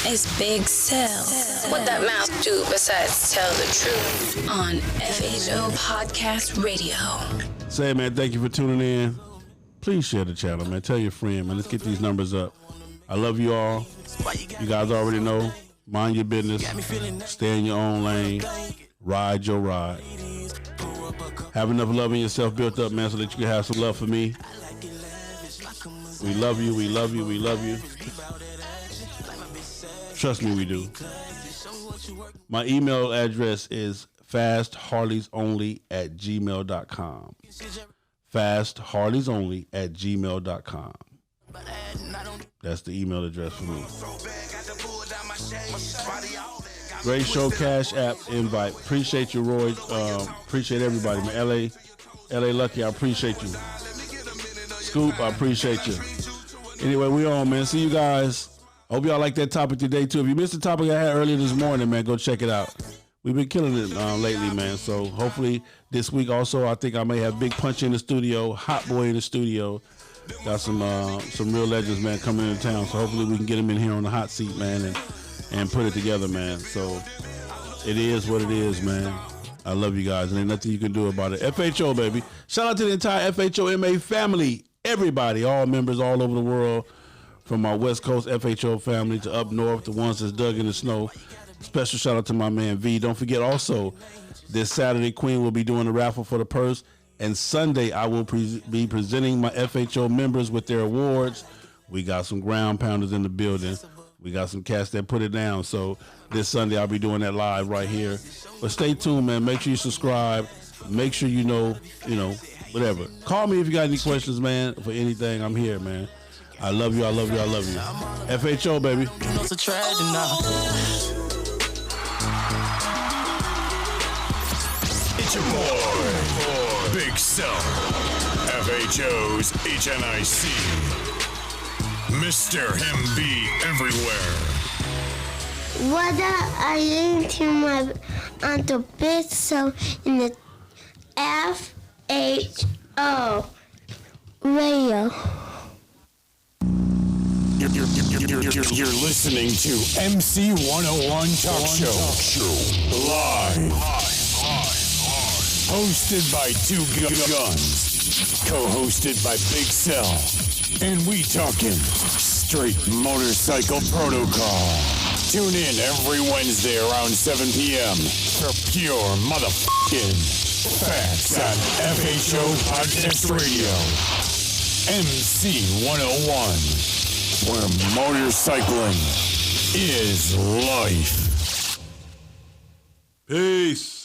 It's Big Cell. What that mouth do besides tell the truth on FHO Podcast Radio. Say, man, thank you for tuning in. Please share the channel, man. Tell your friend, man. Let's get these numbers up. I love you all. You guys already know. Mind your business. Stay in your own lane. Ride your ride. Have enough love in yourself built up, man, so that you can have some love for me. We love you. We love you. We love you. Trust me, we do. My email address is fastharleysonly@gmail.com. fastharleysonly@gmail.com. That's the email address for me. Great show, Cash App invite. Appreciate you, Roy. Appreciate everybody, man. LA Lucky, I appreciate you. Scoop, I appreciate you. Anyway, we on, man. See you guys. Hope y'all like that topic today, too. If you missed the topic I had earlier this morning, man, go check it out. We've been killing it lately, man. So hopefully this week also, I think I may have Big Punch in the studio, Hot Boy in the studio. Got some real legends, man, coming into town. So hopefully we can get them in here on the hot seat, man, and put it together, man. So it is what it is, man. I love you guys, and ain't nothing you can do about it. FHO, baby. Shout out to the entire FHOMA family. Everybody, all members all over the world. From my West Coast FHO family to up north, the ones that's dug in the snow. Special shout out to my man V. Don't forget also, this Saturday, Queen will be doing the raffle for the purse. And Sunday, I will be presenting my FHO members with their awards. We got some ground pounders in the building. We got some cats that put it down. So this Sunday, I'll be doing that live right here. But stay tuned, man. Make sure you subscribe. Make sure you know, whatever. Call me if you got any questions, man, for anything. I'm here, man. I love you, I love you, I love you. FHO, baby. It's your boy, Big Cell. FHO's HNIC. Mr. Him Be Everywhere. What are you to my Uncle Big Cell in the FHO Radio? You're listening to MC 101 Talk Show. Live. Hosted by two Gunz. Co-hosted by Big Cell. And we talking straight motorcycle protocol. Tune in every Wednesday around 7 p.m. for pure motherfucking facts on FHO Podcast Radio. MC 101. Where motorcycling is life. Peace.